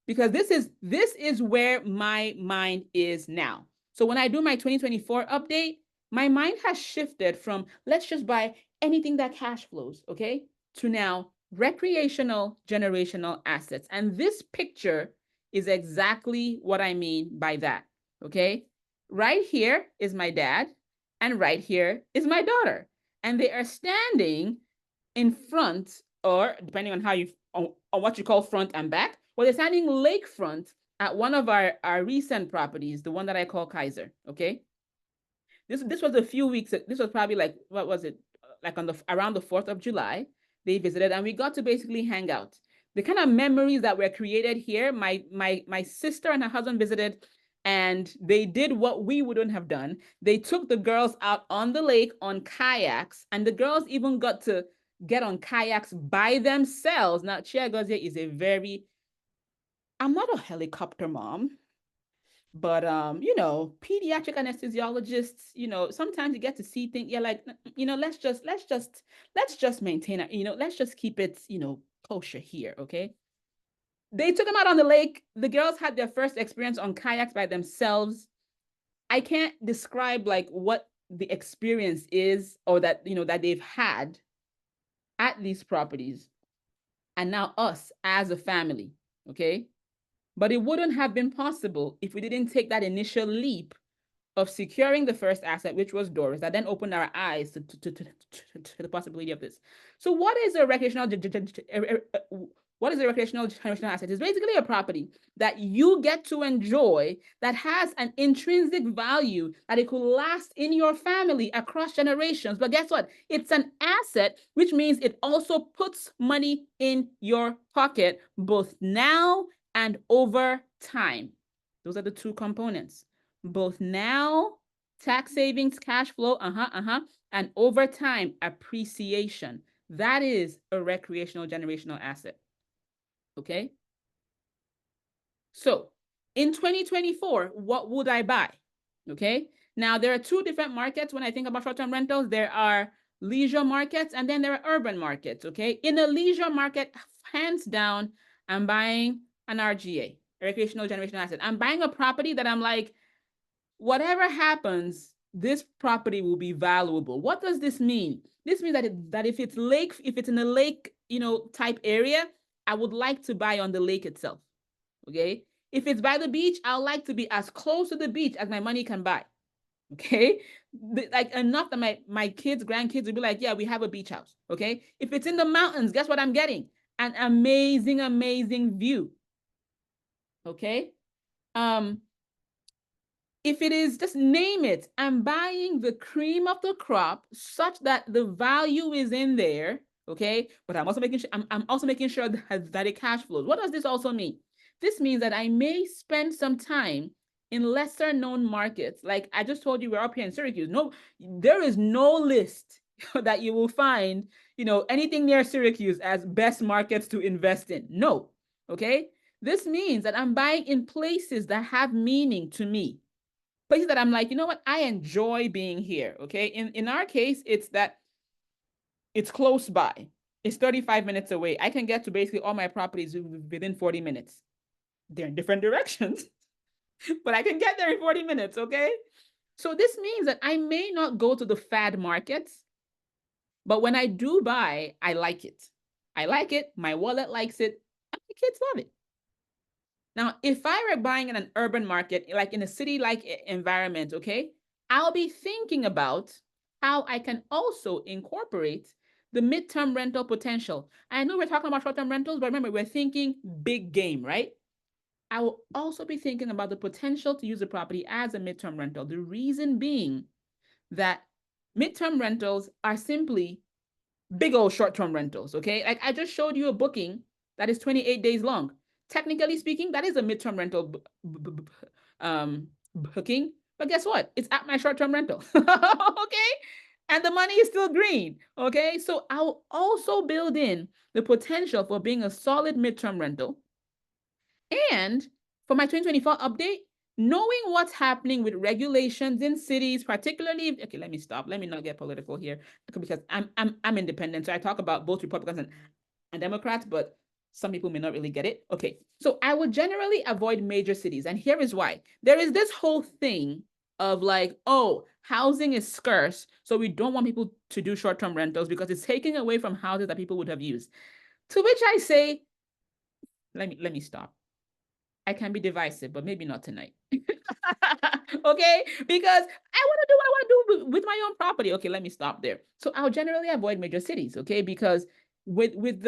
this is where my mind is now. So when I do my 2024 update, my mind has shifted from let's just buy anything that cash flows, okay, to now recreational generational assets. And this picture is exactly what I mean by that, okay? Right here is my dad, and right here is my daughter. And they are standing in front, or depending on how you on what you call front and back, well, they're standing lakefront at one of our recent properties, the one that I call Kaiser. Okay, this was a few weeks. This was probably like, what was it? Like on the around the 4th of July, they visited and we got to basically hang out. The kind of memories that were created here, my sister and her husband visited, and they did what we wouldn't have done. They took the girls out on the lake on kayaks, and the girls even got to get on kayaks by themselves. Now, Chia Gozie is a very, I'm not a helicopter mom, but pediatric anesthesiologists, sometimes you get to see things. You're like, let's just maintain it. Let's just keep it, kosher here, okay? They took them out on the lake. The girls had their first experience on kayaks by themselves. I can't describe like what the experience is, or that that they've had at these properties, and now us as a family, okay? But it wouldn't have been possible if we didn't take that initial leap of securing the first asset, which was Doris, that then opened our eyes to the possibility of this. So what is a recreational generational asset? It's basically a property that you get to enjoy that has an intrinsic value, that it could last in your family across generations. But guess what? It's an asset, which means it also puts money in your pocket, both now and over time. Those are the two components. Both now, tax savings, cash flow, and over time, appreciation. That is a recreational generational asset. Okay? So in 2024, what would I buy? Okay? Now, there are two different markets when I think about short-term rentals. There are leisure markets, and then there are urban markets, okay? In a leisure market, hands down, I'm buying an RGA, a recreational generational asset. I'm buying a property that I'm like, whatever happens, this property will be valuable. What does this mean? This means that if it's in a lake, type area, I would like to buy on the lake itself. Okay. If it's by the beach, I'd like to be as close to the beach as my money can buy. Okay. Like enough that my kids, grandkids will be like, yeah, we have a beach house. Okay. If it's in the mountains, guess what I'm getting? An amazing, amazing view. Okay. If it is, just name it. I'm buying the cream of the crop such that the value is in there, okay? But I'm also making sure I'm also making sure that it cash flows. What does this also mean? This means that I may spend some time in lesser known markets. Like I just told you, we're up here in Syracuse. No, there is no list that you will find, anything near Syracuse as best markets to invest in. No, okay? This means that I'm buying in places that have meaning to me. Places that I'm like, you know what, I enjoy being here, okay? In our case, it's that it's close by. It's 35 minutes away. I can get to basically all my properties within 40 minutes. They're in different directions, but I can get there in 40 minutes, okay? So this means that I may not go to the fad markets, but when I do buy, I like it. I like it, my wallet likes it, and my kids love it. Now, if I were buying in an urban market, like in a city-like environment, okay, I'll be thinking about how I can also incorporate the midterm rental potential. I know we're talking about short-term rentals, but remember, we're thinking big game, right? I will also be thinking about the potential to use the property as a midterm rental. The reason being that midterm rentals are simply big old short-term rentals, okay? Like I just showed you a booking that is 28 days long. Technically speaking, that is a midterm rental booking, but guess what? It's at my short-term rental, okay? And the money is still green, okay? So I'll also build in the potential for being a solid midterm rental and for my 2024 update, knowing what's happening with regulations in cities, particularly, okay, let me stop. Let me not get political here because I'm independent. So I talk about both Republicans and Democrats, but some people may not really get it. Okay, so I would generally avoid major cities. And here is why. There is this whole thing of like, oh, housing is scarce, so we don't want people to do short-term rentals because it's taking away from houses that people would have used. To which I say, let me stop. I can be divisive, but maybe not tonight. Okay, because I want to do what I want to do with my own property. Okay, let me stop there. So I'll generally avoid major cities, okay, because with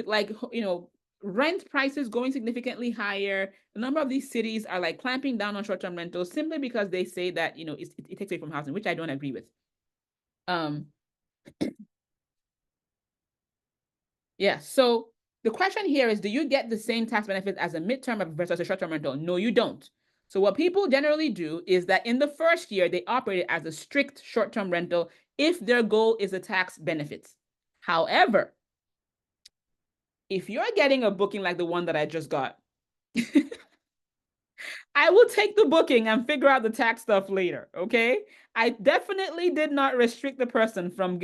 like, you know, rent prices going significantly higher, a number of these cities are like clamping down on short-term rentals simply because they say that, you know, it takes away from housing, which I don't agree with. Yeah, so the question here is, do you get the same tax benefit as a midterm versus a short-term rental? No, you don't. So what people generally do is that in the first year, they operate it as a strict short-term rental if their goal is the tax benefits. However, if you're getting a booking like the one that I just got, I will take the booking and figure out the tax stuff later, okay? I definitely did not restrict the person from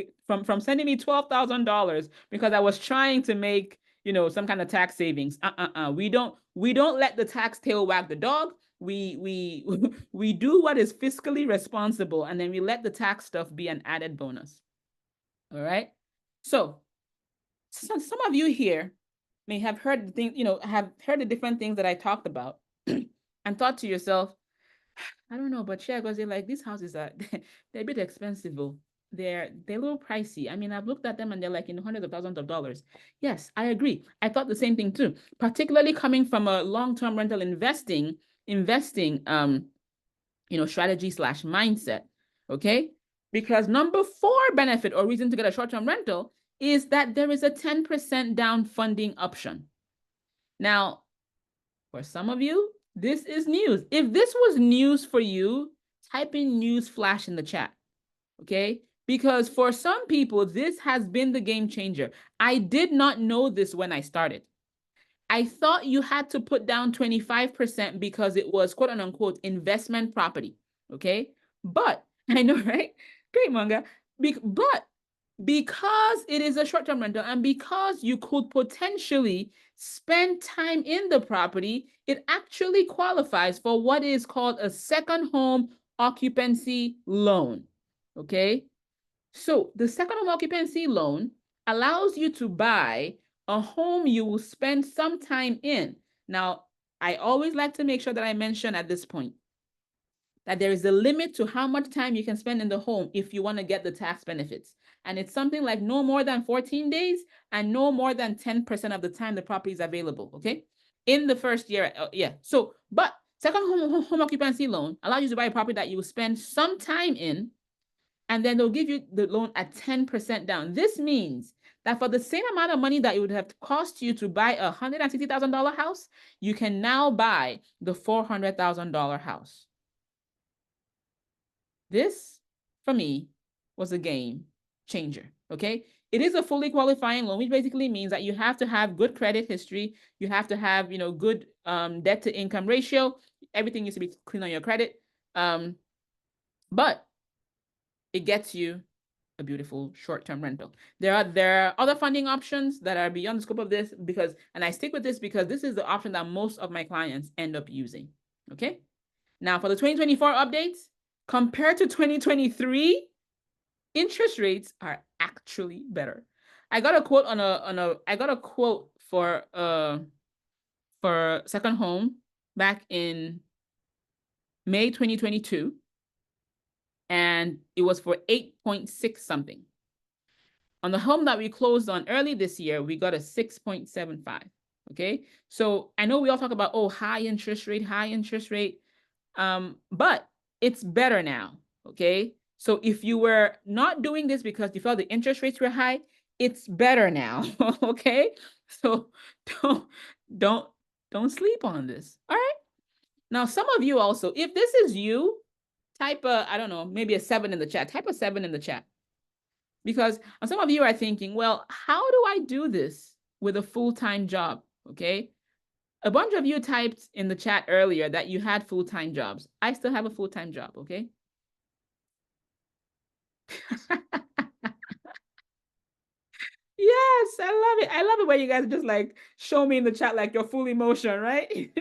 sending me $12,000 because I was trying to make, you know, some kind of tax savings. We don't let the tax tail wag the dog. We we do what is fiscally responsible, and then we let the tax stuff be an added bonus. All right? So some of you here may have heard the thing, you know, have heard the different things that I talked about and thought to yourself, I don't know, but Chiagozie, like these houses are they're a bit expensive though. They're a little pricey. I mean, I've looked at them and they're like in hundreds of thousands of dollars. Yes, I agree. I thought the same thing too, particularly coming from a long-term rental investing, you know, strategy / mindset. Okay. Because number 4 benefit or reason to get a short-term rental is that there is a 10% down funding option. Now, for some of you, this is news. If this was news for you, type in news flash in the chat, okay? Because for some people, this has been the game changer. I did not know this when I started. I thought you had to put down 25% because it was quote unquote investment property, okay? But, I know, right? Great, Manga. But because it is a short-term rental and because you could potentially spend time in the property, it actually qualifies for what is called a second home occupancy loan. Okay. So the second home occupancy loan allows you to buy a home you will spend some time in. Now, I always like to make sure that I mention at this point that there is a limit to how much time you can spend in the home if you want to get the tax benefits. And it's something like no more than 14 days and no more than 10% of the time the property is available, okay? In the first year, yeah. So, but second home occupancy loan allows you to buy a property that you will spend some time in, and then they'll give you the loan at 10% down. This means that for the same amount of money that it would have cost you to buy a $160,000 house, you can now buy the $400,000 house. This, for me, was a game changer, okay? It is a fully qualifying loan, which basically means that you have to have good credit history. You have to have, you know, good debt to income ratio. Everything needs to be clean on your credit. But it gets you a beautiful short-term rental. There are other funding options that are beyond the scope of this because, and I stick with this because this is the option that most of my clients end up using, okay? Now for the 2024 updates, compared to 2023, interest rates are actually better. I got a quote I got a quote for second home back in May 2022, and it was for 8.6 something. On the home that we closed on early this year, we got a 6.75. Okay, so I know we all talk about, oh, high interest rate, but it's better now. Okay, so if you were not doing this because you felt the interest rates were high, it's better now. Okay, so don't sleep on this. All right. Now, some of you also, if this is you, type a, I don't know, maybe a 7 in the chat. Type a 7 in the chat. Because some of you are thinking, well, how do I do this with a full-time job? Okay. A bunch of you typed in the chat earlier that you had full-time jobs. I still have a full-time job, okay? Yes, I love it. I love it when you guys just like show me in the chat like your full emotion, right?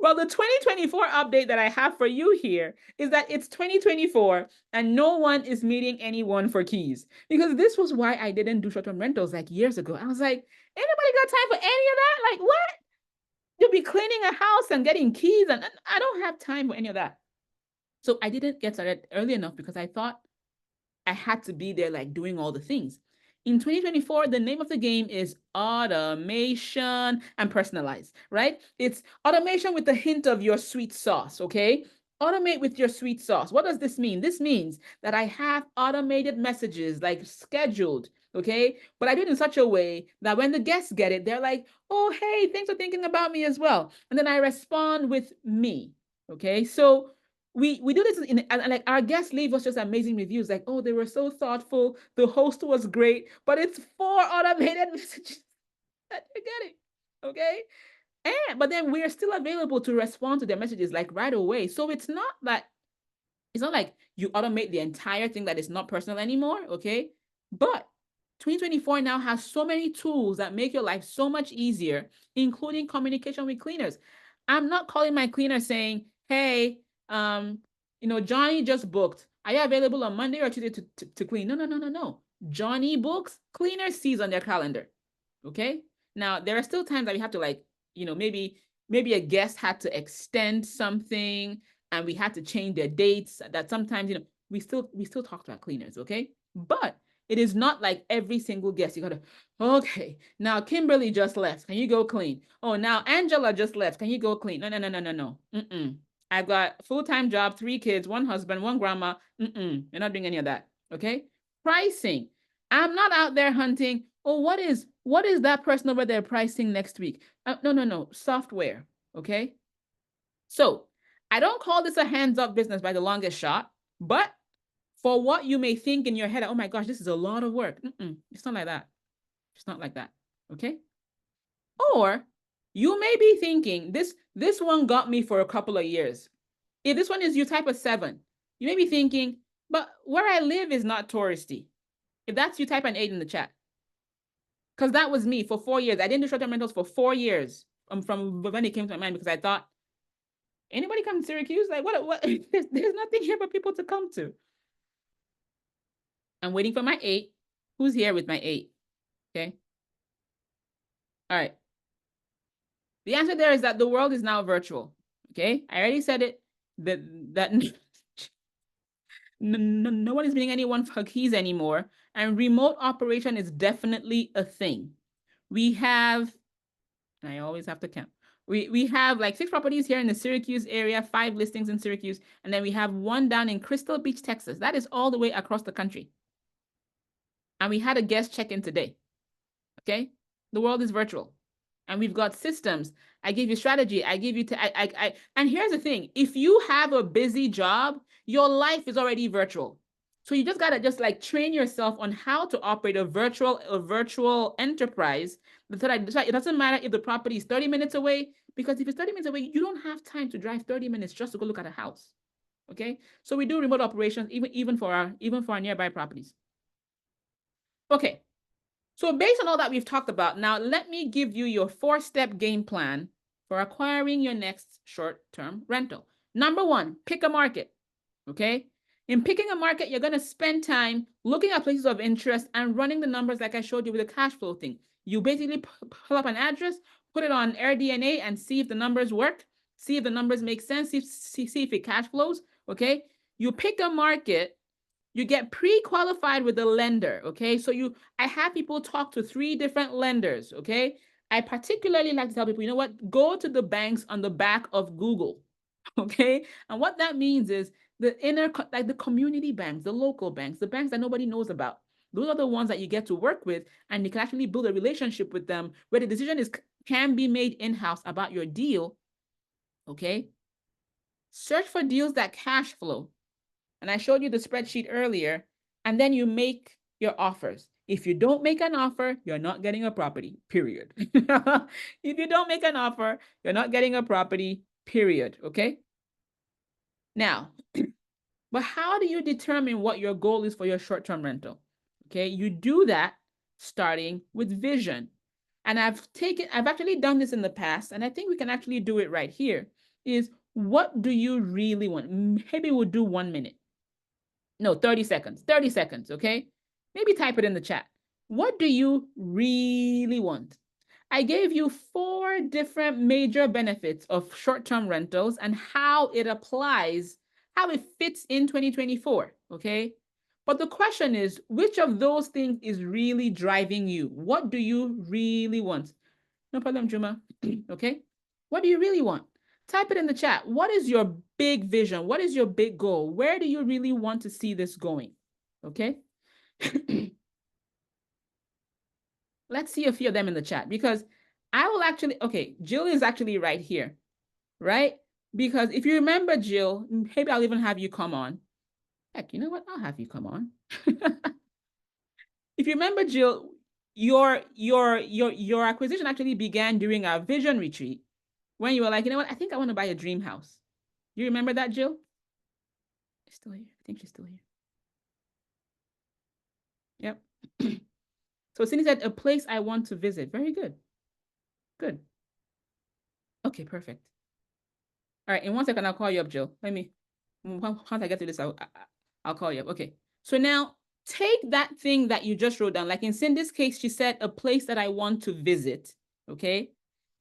Well, the 2024 update that I have for you here is that it's 2024 and no one is meeting anyone for keys. Because this was why I didn't do short-term rentals like years ago. I was like, anybody got time for any of that? Like, what? You'll be cleaning a house and getting keys, and I don't have time for any of that. So I didn't get started early enough because I thought I had to be there like doing all the things. In 2024, the name of the game is automation and personalized, right? It's automation with a hint of your sweet sauce, okay? Automate with your sweet sauce. What does this mean? This means that I have automated messages like scheduled, okay? But I do it in such a way that when the guests get it, they're like, oh, hey, thanks for thinking about me as well. And then I respond with me, okay? So we do this and like our guests leave us just amazing reviews like, oh, they were so thoughtful, the host was great, but it's 4 automated messages that you're getting, okay? And but then we're still available to respond to their messages like right away. So it's not like you automate the entire thing that is not personal anymore, okay? But 2024 now has so many tools that make your life so much easier, including communication with cleaners. I'm not calling my cleaner saying, hey, Johnny just booked. Are you available on Monday or Tuesday to clean? No. Johnny books, cleaner sees on their calendar. Okay. Now there are still times that we have to like, maybe a guest had to extend something and we had to change their dates. That sometimes, we still talk to our cleaners, okay? But it is not like every single guest. You gotta, okay, now Kimberly just left. Can you go clean? Oh, now Angela just left. Can you go clean? No. I've got full-time job, 3 kids, 1 husband, 1 grandma. You're not doing any of that. Okay. Pricing. I'm not out there hunting. Oh, what is that person over there pricing next week? No. Software. Okay. So I don't call this a hands-up business by the longest shot, but for what you may think in your head, oh my gosh, this is a lot of work. It's not like that. It's not like that. Okay. Or you may be thinking this one got me for a couple of years. If this one is you, type a 7. You may be thinking, but where I live is not touristy. If that's you, type an 8 in the chat. Because that was me for 4 years. I didn't do short-term rentals for 4 years from when it came to my mind, because I thought, anybody come to Syracuse? Like, what? There's nothing here for people to come to. I'm waiting for my 8. Who's here with my 8? Okay. All right. The answer there is that the world is now virtual. Okay. I already said it. That no one is meeting anyone for keys anymore. And remote operation is definitely a thing. We have, and I always have to count. We have like 6 properties here in the Syracuse area, 5 listings in Syracuse, and then we have 1 down in Crystal Beach, Texas. That is all the way across the country. And we had a guest check in today. Okay. The world is virtual. And we've got systems. I give you strategy. I give you, and here's the thing. If you have a busy job, your life is already virtual. So you just got to just like train yourself on how to operate a virtual enterprise. So it doesn't matter if the property is 30 minutes away, because if it's 30 minutes away, you don't have time to drive 30 minutes just to go look at a house. Okay. So we do remote operations even for our nearby properties. Okay. So based on all that we've talked about, now let me give you your 4-step game plan for acquiring your next short-term rental. Number 1, pick a market, okay? In picking a market, you're going to spend time looking at places of interest and running the numbers like I showed you with the cash flow thing. You basically pull up an address, put it on AirDNA and see if the numbers work, see if the numbers make sense, see if it cash flows, okay? You pick a market. You get pre-qualified with the lender, okay? So I have people talk to 3 different lenders, okay? I particularly like to tell people, you know what? Go to the banks on the back of Google, okay? And what that means is like the community banks, the local banks, the banks that nobody knows about. Those are the ones that you get to work with, and you can actually build a relationship with them where the decision can be made in-house about your deal, okay? Search for deals that cash flow. And I showed you the spreadsheet earlier, and then you make your offers. If you don't make an offer, you're not getting a property, period. If you don't make an offer, you're not getting a property, period. Okay. Now, but how do you determine what your goal is for your short-term rental? Okay, you do that starting with vision. And I've actually done this in the past, and I think we can actually do it right here. Is what do you really want? Maybe we'll do 1 minute. No, 30 seconds. 30 seconds, okay? Maybe type it in the chat. What do you really want? I gave you 4 different major benefits of short-term rentals and how it applies, how it fits in 2024, okay? But the question is, which of those things is really driving you? What do you really want? No problem, Juma, okay? What do you really want? Type it in the chat. What is your big vision? What is your big goal? Where do you really want to see this going? Okay? Let's see a few of them in the chat because I will actually, okay, Jill is actually right here, right? Because if you remember Jill, maybe I'll even have you come on. Heck, you know what? I'll have you come on. If you remember Jill, your acquisition actually began during our vision retreat when you were like, you know what? I think I want to buy a dream house. You remember that, Jill? She's still here. I think she's still here. Yep. So Cindy said, a place I want to visit. Very good. Good. Okay, perfect. All right, in 1 second, I'll call you up, Jill. Once I get to this, I'll call you up. Okay. So now take that thing that you just wrote down. Like in Cindy's case, she said a place that I want to visit, okay?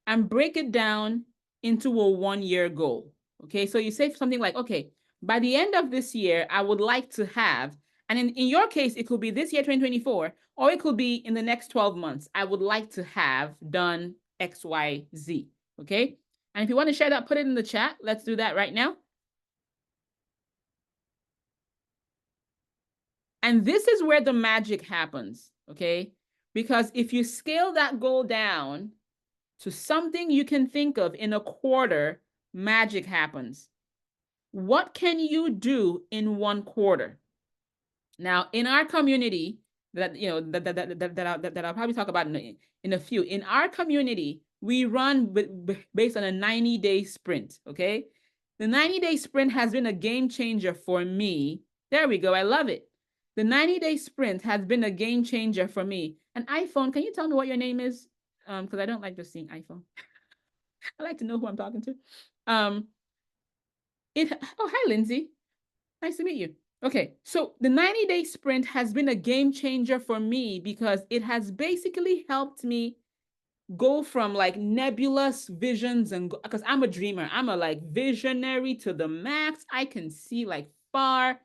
And break it down into a 1-year goal, okay? So you say something like, okay, by the end of this year, I would like to have, and in your case, it could be this year, 2024, or it could be in the next 12 months. I would like to have done X, Y, Z, okay? And if you want to share that, put it in the chat. Let's do that right now. And this is where the magic happens, okay? Because if you scale that goal down to something you can think of in a quarter, magic happens. What can you do in 1 quarter? Now, in our community, that I'll probably talk about in a few. In our community, we run based on a 90-day sprint, okay? The 90-day sprint has been a game changer for me. There we go. I love it. The 90-day sprint has been a game changer for me. And iPhone, can you tell me what your name is? Because I don't like just seeing iPhone. I like to know who I'm talking to. Oh, hi, Lindsay. Nice to meet you. Okay, so the 90-day sprint has been a game changer for me because it has basically helped me go from like nebulous visions and because I'm a dreamer, I'm a like visionary to the max. I can see like far.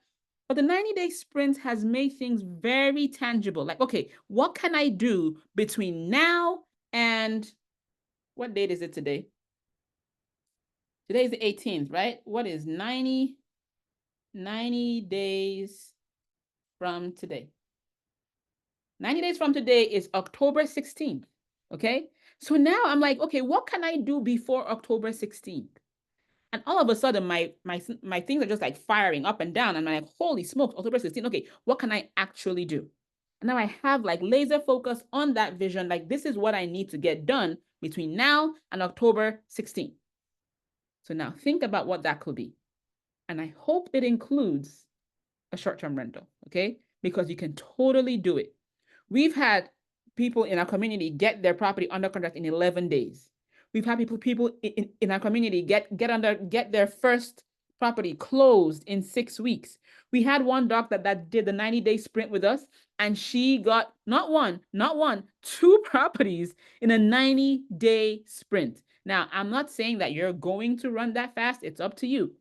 But the 90-day sprint has made things very tangible. Like, okay, what can I do between now and what date is it today? Today is the 18th, right? What is 90 days from today? 90 days from today is October 16th, okay? So now I'm like, okay, what can I do before October 16th? And all of a sudden, my things are just like firing up and down. And I'm like, holy smokes, October 16th, okay, what can I actually do? And now I have like laser focus on that vision, like this is what I need to get done between now and October 16th. So now think about what that could be. And I hope it includes a short-term rental, okay? Because you can totally do it. We've had people in our community get their property under contract in 11 days. We've had people in our community get their first property closed in 6 weeks. We had one doc that did the 90-day sprint with us, and she got not one, 2 properties in a 90-day sprint. Now, I'm not saying that you're going to run that fast. It's up to you.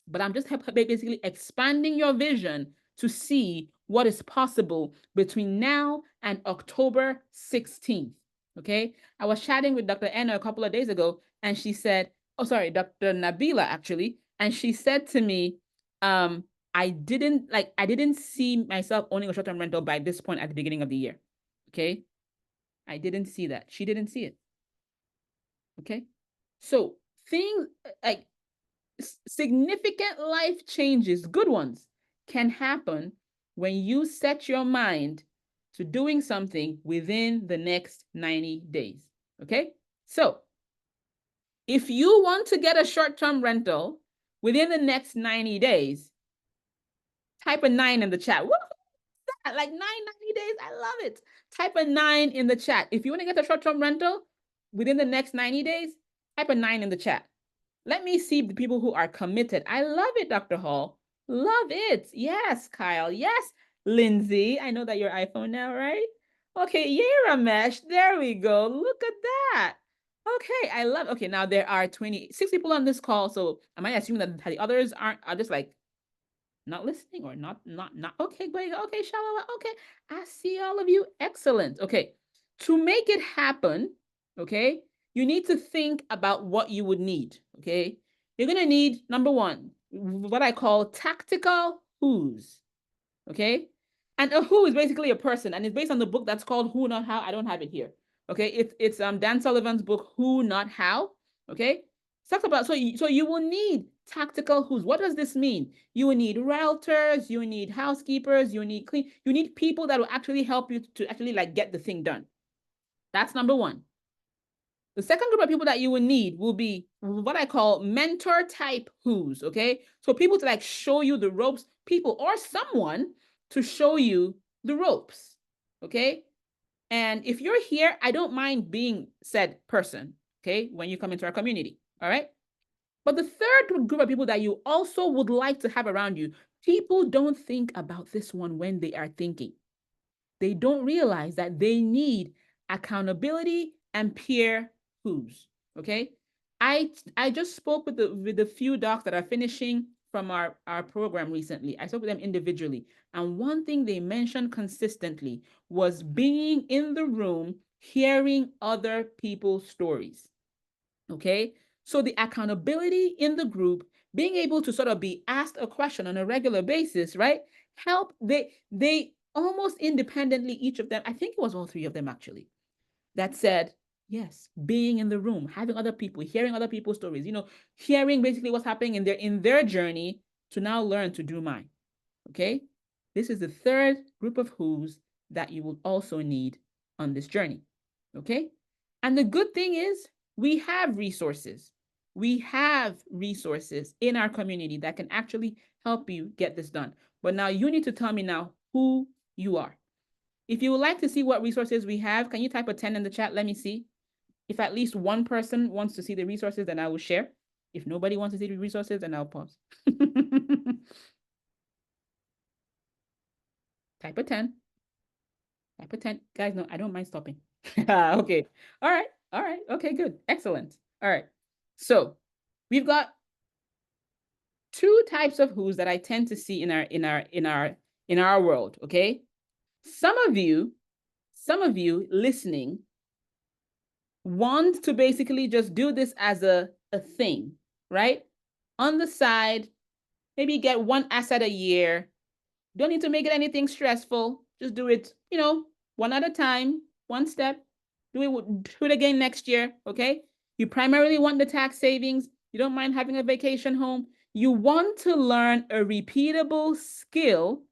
But I'm just basically expanding your vision to see what is possible between now and October 16th, okay? I was chatting with Dr. Anna a couple of days ago, and she said, oh, sorry, Dr. Nabila, actually, and she said to me, I didn't see myself owning a short-term rental by this point at the beginning of the year, okay? I didn't see that. She didn't see it, okay? So things like significant life changes, good ones, can happen when you set your mind to doing something within the next 90 days. Okay? So if you want to get a short-term rental within the next 90 days, type a 9 in the chat. Woo! Like 90 days. I love it. Type a 9 in the chat. If you want to get a short-term rental within the next 90 days, type a 9 in the chat. Let me see the people who are committed. I love it, Dr. Hall. Love it. Yes, Kyle. Yes, Lindsay. I know that your iPhone now, right? Okay, yay, Ramesh. There we go. Look at that. Okay, I love. Okay, now there are 26 people on this call. So am I assuming that the others are just like not listening or not? Okay, great. Okay, Shalom. Okay, I see all of you. Excellent. Okay, to make it happen, okay, you need to think about what you would need. Okay, you're gonna need number one, what I call tactical who's. Okay, and a who is basically a person, and it's based on the book that's called Who Not How. I don't have it here. Okay, it's Dan Sullivan's book Who Not How. Okay, talks about so you will need tactical who's. What does this mean? You will need realtors, you need housekeepers, you need you need people that will actually help you to actually like get the thing done. That's number one. The second group of people that you will need will be what I call mentor type who's, okay? So people to like show you the ropes, people or someone to show you the ropes, okay? And if you're here, I don't mind being said person, okay, when you come into our community, all right? But the third group of people that you also would like to have around you, people don't think about this one when they are thinking. They don't realize that they need accountability and peer who's, okay? I just spoke with the few docs that are finishing from our program recently. I spoke with them individually. And one thing they mentioned consistently was being in the room, hearing other people's stories, okay? So the accountability in the group, being able to sort of be asked a question on a regular basis, right? Help, they almost independently, each of them, I think it was all three of them actually, that said, yes, being in the room, having other people, hearing other people's stories, you know, hearing basically what's happening in their journey to now learn to do mine, okay? This is the third group of who's that you will also need on this journey, okay? And the good thing is we have resources. We have resources in our community that can actually help you get this done. But now you need to tell me now who you are. If you would like to see what resources we have, can you type a 10 in the chat? Let me see. If at least one person wants to see the resources, then I will share. If nobody wants to see the resources, then I'll pause. Type a 10. Type a 10. Guys, no, I don't mind stopping. Okay. All right. All right. Okay, good. Excellent. All right. So we've got two types of who's that I tend to see in our world. Okay. Some of you listening want to basically just do this as a thing, right? On the side, maybe get one asset a year. Don't need to make it anything stressful. Just do it, you know, one at a time, one step. Do it again next year, okay? You primarily want the tax savings. You don't mind having a vacation home. You want to learn a repeatable skill,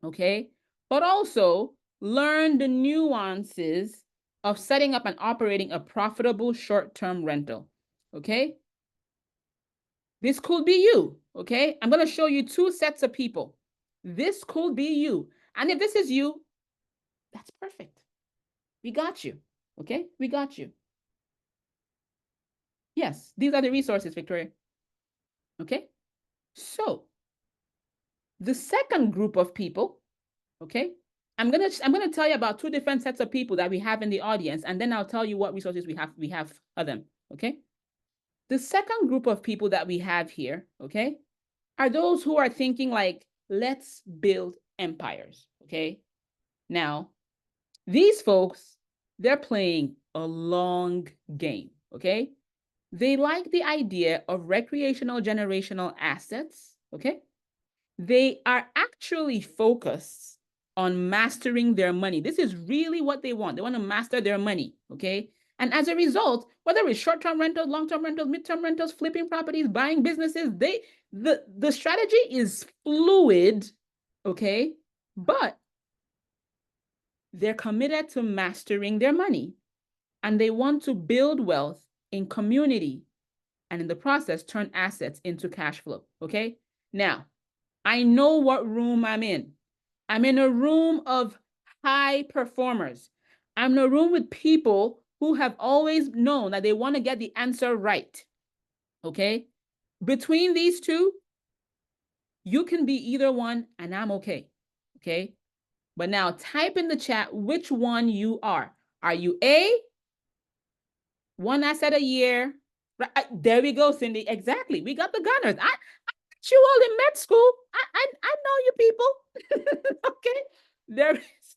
okay? But also learn the nuances of setting up and operating a profitable short-term rental, okay? This could be you, okay? I'm going to show you two sets of people. This could be you. And if this is you, that's perfect. We got you, okay? We got you. Yes, these are the resources, Victoria. Okay? So, the second group of people, okay? I'm gonna tell you about two different sets of people that we have in the audience, and then I'll tell you what resources we have for them, okay? The second group of people that we have here, okay, are those who are thinking like, let's build empires, okay? Now, these folks, they're playing a long game, okay? They like the idea of recreational generational assets, okay? They are actually focused on mastering their money. This is really what they want. They want to master their money, okay? And as a result, whether it's short-term rentals, long-term rentals, mid-term rentals, flipping properties, buying businesses, the strategy is fluid, okay? But They're committed to mastering their money, and they want to build wealth in community and in the process turn assets into cash flow. Okay. Now, I know what room I'm in. I'm in a room of high performers. I'm in a room with people who have always known that they want to get the answer right. Okay. Between these two, you can be either one, and I'm okay. Okay. But now type in the chat which one you are. Are you A, one asset a year? There we go, Cindy. Exactly. We got the gunners. I you all in med school. I know you people. Okay. There is.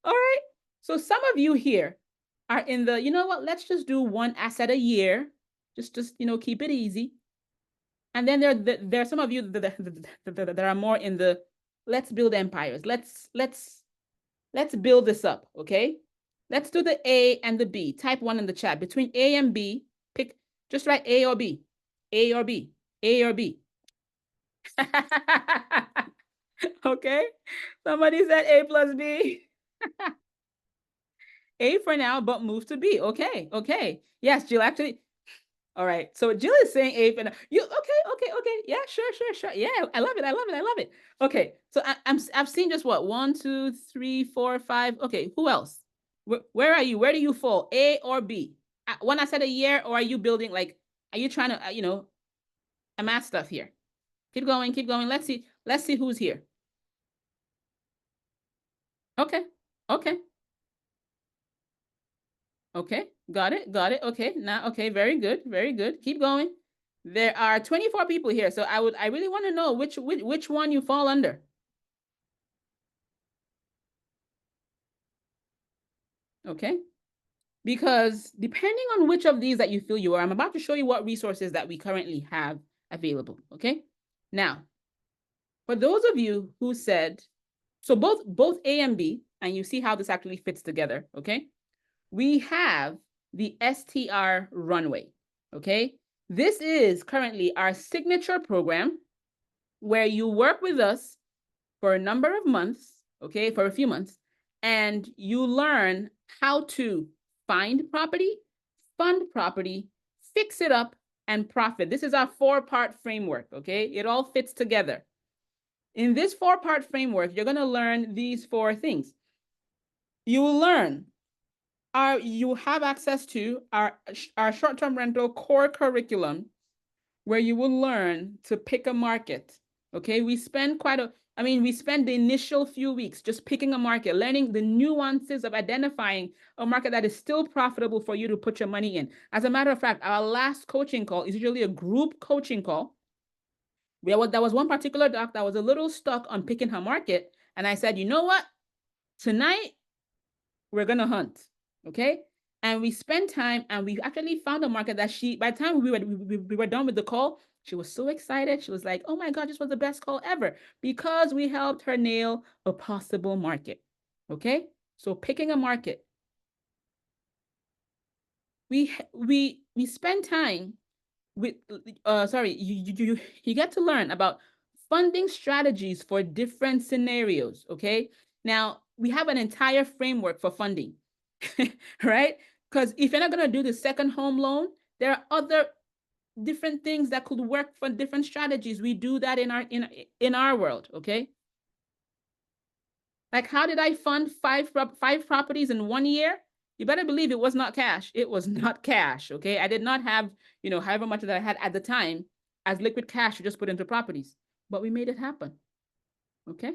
All right. So some of you here are in the, you know what, let's just do one asset a year. Just keep it easy. And then there are some of you that are more in the let's build empires. Let's build this up, okay? Let's do the A and the B. Type one in the chat. Between A and B, pick, just write A or B, A or B, A or B. Okay? Somebody said A plus B. A for now, but move to B. Okay, okay. Yes, Jill, actually. All right. So Jill is saying A for now. You okay. Yeah, sure. Yeah, I love it. Okay. So I've seen just what? 1, 2, 3, 4, 5. Okay, who else? Where are you? Where do you fall? A or B? When I said a year, or are you building like, are you trying to, amass stuff here? Keep going. Let's see who's here. Okay. Okay, got it. Okay, now, okay, very good. Keep going. There are 24 people here, so I really want to know which one you fall under. Okay, because depending on which of these that you feel you are, I'm about to show you what resources that we currently have available. Okay, now, for those of you who said, so both A and B, and you see how this actually fits together. Okay, we have the STR runway. Okay, this is currently our signature program where you work with us for a number of months, okay, for a few months, and you learn how to find property, fund property, fix it up, and profit. This is our 4-part framework, okay? It all fits together. In this 4-part framework, you're going to learn these 4 things. You will learn you have access to our short-term rental core curriculum, where you will learn to pick a market. Okay, we spend the initial few weeks just picking a market, learning the nuances of identifying a market that is still profitable for you to put your money in. As a matter of fact, our last coaching call is usually a group coaching call. There was one particular doc that was a little stuck on picking her market, and I said, you know what? Tonight, we're gonna hunt, okay? And we spent time, and we actually found a market that by the time we were done with the call, she was so excited. She was like, oh my God, this was the best call ever, because we helped her nail a possible market, okay? So picking a market. We spend time with, you get to learn about funding strategies for different scenarios, okay? Now, we have an entire framework for funding, right? Because if you're not going to do the second home loan, there are other different things that could work for different strategies. We do that in our world, okay? Like, how did I fund five properties in 1 year? You better believe it was not cash. It was not cash, okay? I did not have, however much that I had at the time as liquid cash to just put into properties, but we made it happen, okay?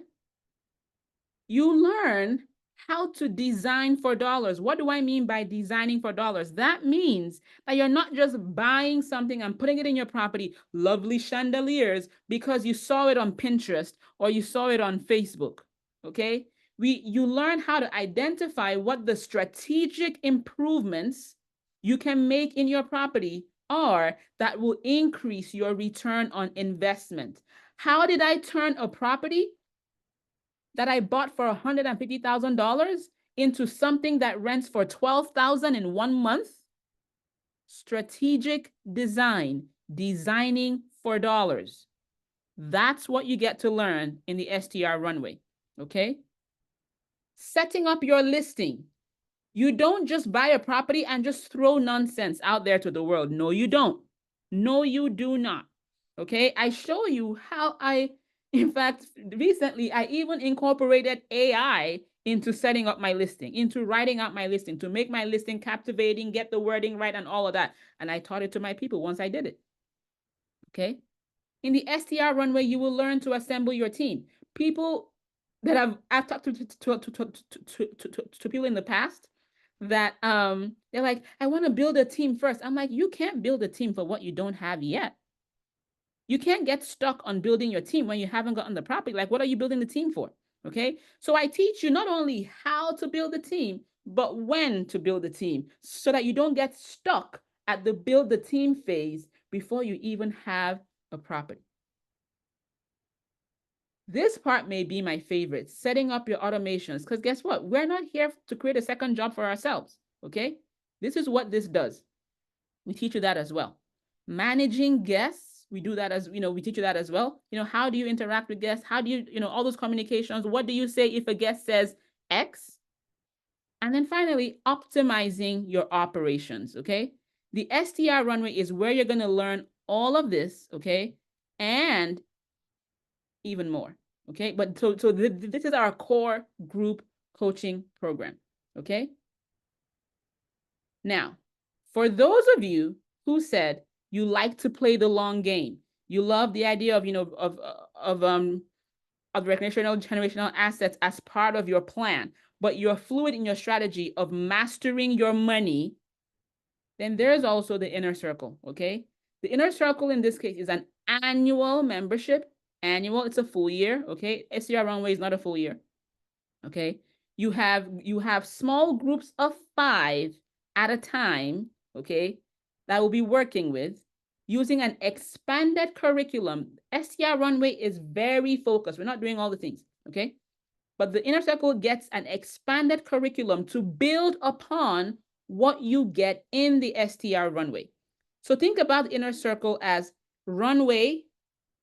You learn how to design for dollars. What do I mean by designing for dollars? That means that you're not just buying something and putting it in your property, lovely chandeliers, because you saw it on Pinterest or you saw it on Facebook, okay? You learn how to identify what the strategic improvements you can make in your property are that will increase your return on investment. How did I turn a property that I bought for $150,000 into something that rents for $12,000 in 1 month? Strategic design, designing for dollars. That's what you get to learn in the STR runway, okay? setting up your listing. You don't just buy a property and just throw nonsense out there to the world. No, you don't. No, you do not. Okay, I show you how in fact, recently, I even incorporated AI into setting up my listing, into writing out my listing, to make my listing captivating, get the wording right, and all of that. And I taught it to my people once I did it. Okay. In the STR runway, you will learn to assemble your team. People that I've talked to people in the past that they're like, I want to build a team first. I'm like, you can't build a team for what you don't have yet. You can't get stuck on building your team when you haven't gotten the property. Like, what are you building the team for? Okay. So I teach you not only how to build a team, but when to build a team so that you don't get stuck at the build the team phase before you even have a property. This part may be my favorite, setting up your automations, because guess what? We're not here to create a second job for ourselves, okay? This is what this does. We teach you that as well. Managing guests, we do that as, we teach you that as well. How do you interact with guests? How do you, all those communications? What do you say if a guest says X? And then finally, optimizing your operations, okay? The STR runway is where you're going to learn all of this, okay? And even more, okay? But so this is our core group coaching program, okay? Now, for those of you who said you like to play the long game, you love the idea of, of recreational generational assets as part of your plan, but you're fluid in your strategy of mastering your money, then there's also the inner circle, okay? The inner circle in this case is an annual membership. Annual, it's a full year, okay? STR runway is not a full year, okay? You have small groups of 5 at a time, okay, that will be working with using an expanded curriculum. STR runway is very focused. We're not doing all the things, okay? But the inner circle gets an expanded curriculum to build upon what you get in the STR runway. So think about the inner circle as runway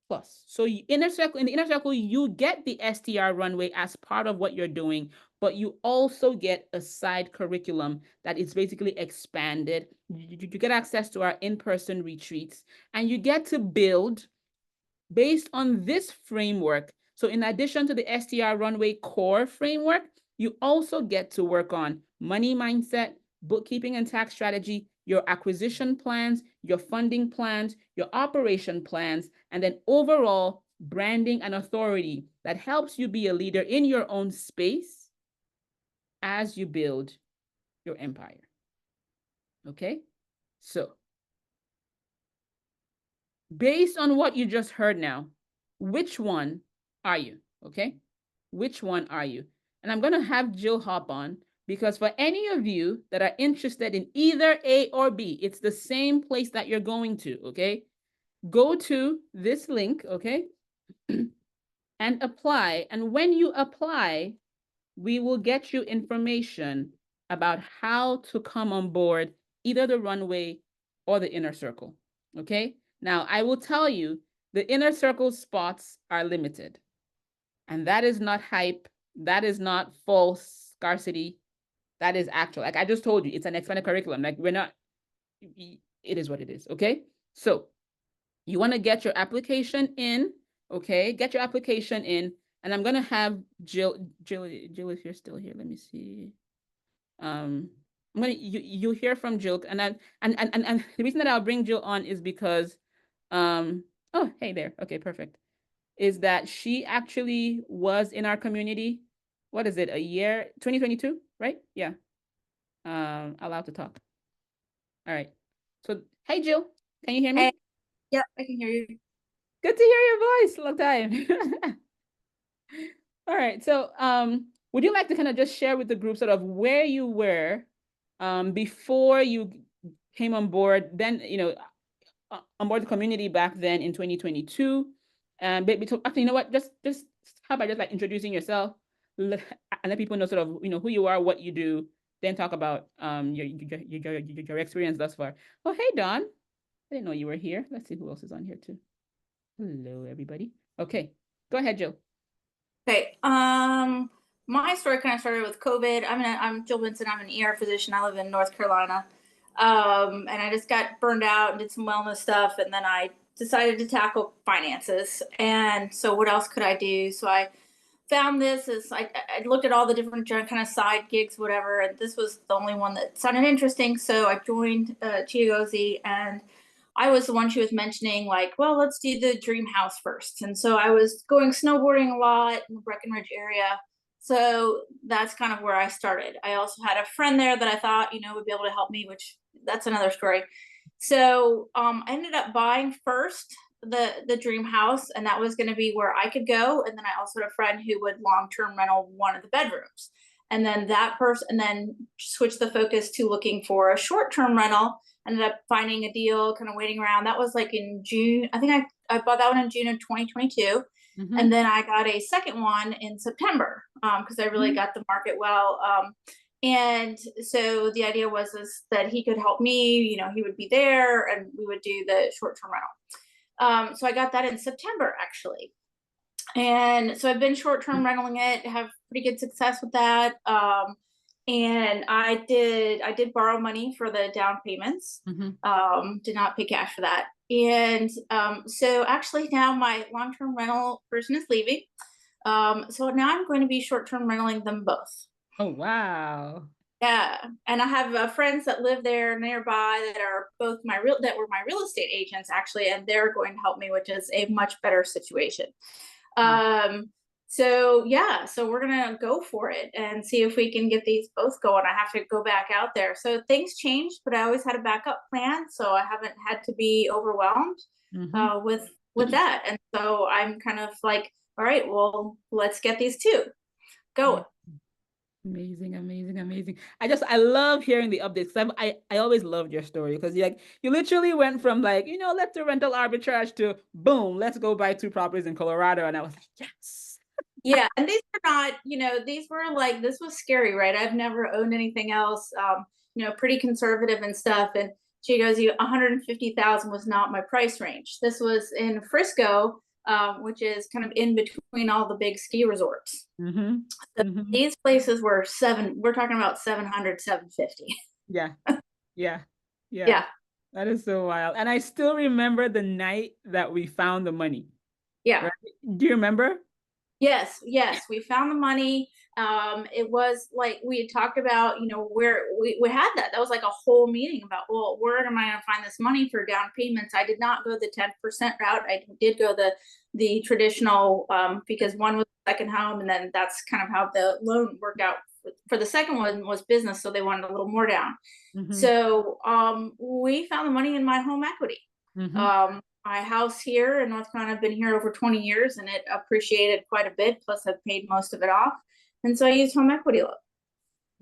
plus. So in the inner circle, you get the STR runway as part of what you're doing, but you also get a side curriculum that is basically expanded. You get access to our in-person retreats, and you get to build based on this framework. So in addition to the STR runway core framework, you also get to work on money mindset, bookkeeping and tax strategy, your acquisition plans, your funding plans, your operation plans, and then overall branding and authority that helps you be a leader in your own space as you build your empire. Okay? So based on what you just heard now, which one are you? Okay? Which one are you? And I'm going to have Jill hop on, because for any of you that are interested in either A or B, it's the same place that you're going to, okay? Go to this link, okay? And apply. And when you apply, we will get you information about how to come on board either the runway or the inner circle, okay? Now, I will tell you, the inner circle spots are limited. And that is not hype. That is not false scarcity. That is actual. Like I just told you, it's an expanded curriculum. Like we're not, it is what it is, okay? So you want to get your application in, okay? Get your application in, and I'm going to have Jill, if you're still here, let me see. You'll hear from Jill, and the reason that I'll bring Jill on is because, oh, hey there. Okay, perfect. Is that she actually was in our community. What is it? A year, 2022, right? Yeah. Allowed to talk. All right. So, hey, Jill, can you hear me? Hey. Yeah, I can hear you. Good to hear your voice. Long time. All right. So, would you like to kind of just share with the group sort of where you were before you came on board, then, on board the community back then in 2022? And actually, you know what? Just how about just like introducing yourself and let people know sort of, who you are, what you do, then talk about your experience thus far. Oh, hey, Dawn. I didn't know you were here. Let's see who else is on here too. Hello, everybody. Okay, go ahead, Jill. Okay. my story kind of started with COVID. I'm Jill Benson. I'm an ER physician. I live in North Carolina. And I just got burned out and did some wellness stuff. And then I decided to tackle finances. And so what else could I do? So I found this as I looked at all the different kind of side gigs, whatever, and this was the only one that sounded interesting. So I joined Chiagozi, and I was the one she was mentioning, like, well, let's do the dream house first. And so I was going snowboarding a lot in the Breckenridge area. So that's kind of where I started. I also had a friend there that I thought, would be able to help me, which that's another story. So I ended up buying first the dream house, and that was going to be where I could go. And then I also had a friend who would long-term rental one of the bedrooms, and then that person, and then switched the focus to looking for a short-term rental. Ended up finding a deal, kind of waiting around. That was like in June. I think I bought that one in June of 2022. Mm-hmm. And then I got a second one in September because I really got the market well. And so the idea was that he could help me. He would be there, and we would do the short-term rental. So I got that in September, actually. And so I've been short-term rentaling it, have pretty good success with that. And I did borrow money for the down payments. Did not pay cash for that. And so actually now my long-term rental person is leaving. So now I'm going to be short-term rentaling them both. Oh, wow. Yeah, and I have friends that live there nearby that are both that were my real estate agents, actually, and they're going to help me, which is a much better situation. So yeah, so we're gonna go for it and see if we can get these both going. I have to go back out there. So things changed, but I always had a backup plan, so I haven't had to be overwhelmed with that. And so I'm kind of like, all right, well, let's get these two going. Amazing, amazing, amazing. I love hearing the updates. I always loved your story because you literally went from like, let's do rental arbitrage to boom, let's go buy 2 properties in Colorado. And I was like, yes. Yeah, and these are not, these were like, this was scary, right? I've never owned anything else, pretty conservative and stuff. And she goes, 150,000 was not my price range. This was in Frisco, which is kind of in between all the big ski resorts. So these places were we're talking about 700, 750. Yeah. Yeah. Yeah. Yeah. That is so wild. And I still remember the night that we found the money. Yeah. Right? Do you remember? Yes, we found the money. It was like we had talked about, where we had that. That was like a whole meeting about, well, where am I going to find this money for down payments? I did not go the 10% route. I did go the traditional because one was second home, and then that's kind of how the loan worked out. For the second one was business, so they wanted a little more down. So we found the money in my home equity. My house here in North Carolina, I've been here over 20 years, and it appreciated quite a bit. Plus, I've paid most of it off, and so I used home equity loan.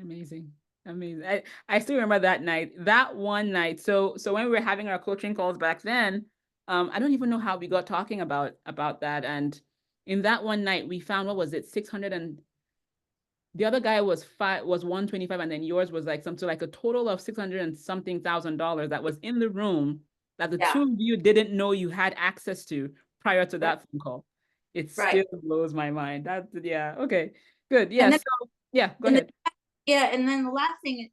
Amazing, amazing. I still remember that one night. So when we were having our coaching calls back then, I don't even know how we got talking about that. And in that one night, we found, what was it, 600, and the other guy was 125, and then yours was like something like a total of 600 and something thousand dollars that was in the room that the two of you didn't know you had access to prior to that phone call. It still blows my mind. Okay, good. Yeah, then, so yeah, go ahead. And then the last thing,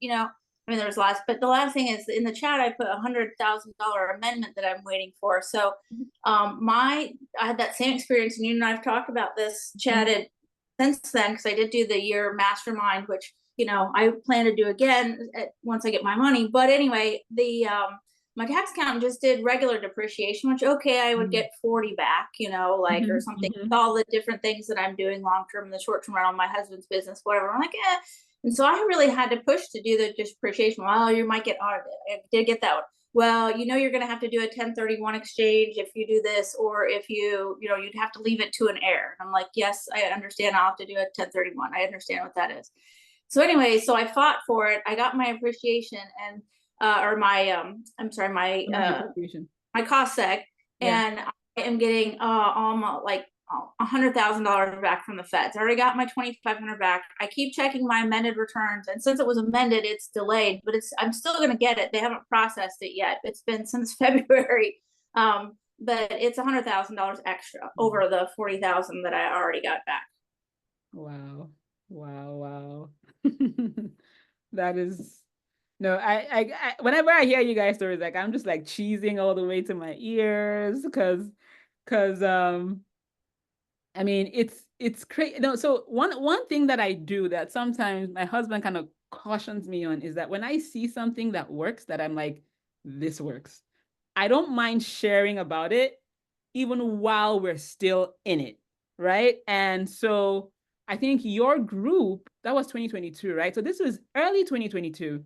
there's lots, but the last thing is in the chat, I put $100,000 amendment that I'm waiting for. So I had that same experience, and you and I've talked about this, chatted since then, because I did do the year mastermind, which, I plan to do again once I get my money. But anyway, my tax accountant just did regular depreciation, which, okay, I would get 40 back, or something. All the different things that I'm doing long-term and the short-term rental, my husband's business, whatever. I'm like, eh. And so I really had to push to do the depreciation. Well, you might get audited. I did get that one. Well, you're going to have to do a 1031 exchange if you do this, or if you'd have to leave it to an heir. And I'm like, yes, I understand. I'll have to do a 1031. I understand what that is. So anyway, so I fought for it. I got my appreciation and or my my cost seg, and I am getting almost like $100,000 back from the feds. I already got my $2,500 back. I keep checking my amended returns, and since it was amended, it's delayed, but I'm still going to get it. They haven't processed it yet. It's been since February, but it's $100,000 extra over the $40,000 that I already got back. Wow. Wow, wow. That is no, whenever I hear you guys' stories, like I'm just like cheesing all the way to my ears because I mean it's crazy. No, so one thing that I do that sometimes my husband kind of cautions me on is that when I see something that works, that I'm like, this works. I don't mind sharing about it even while we're still in it, right? And so I think your group, that was 2022, right? So this was early 2022.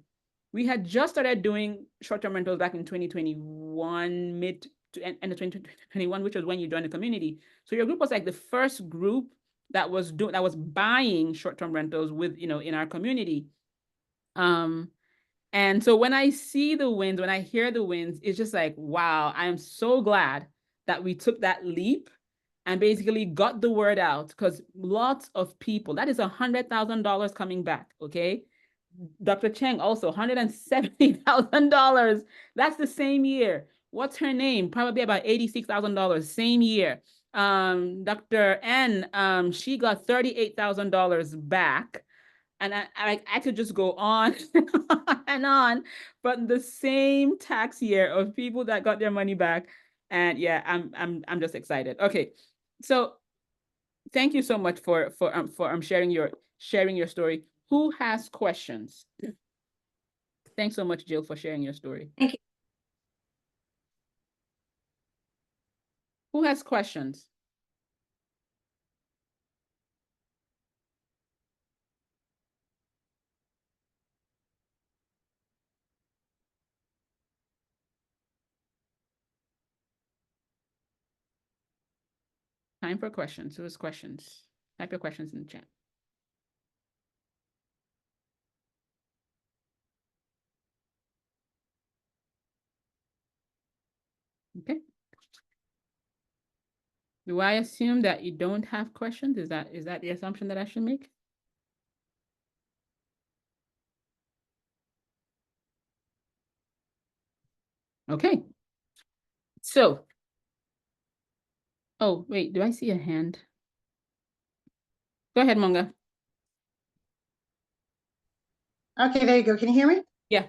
We had just started doing short-term rentals back in 2021, mid to end of 2021, which was when you joined the community. So your group was like the first group that was buying short-term rentals with, in our community. And so when I see the wins, when I hear the wins, it's just like, wow, I am so glad that we took that leap and basically got the word out, because lots of people, that is $100,000 coming back. Okay. Dr. Cheng also $170,000. That's the same year. What's her name? Probably about $86,000, same year. Dr. N, she got $38,000 back. And I could just go on and on, but the same tax year of people that got their money back. And yeah, I'm just excited. Okay, so thank you so much for sharing your story. Who has questions? Thanks so much, Jill, for sharing your story. Thank you. Who has questions? Time for questions. Who has questions? Type your questions in the chat. Okay. Do I assume that you don't have questions? Is that the assumption that I should make? Okay. So, oh, wait, do I see a hand? Go ahead, Monga. Okay, there you go. Can you hear me? Yeah.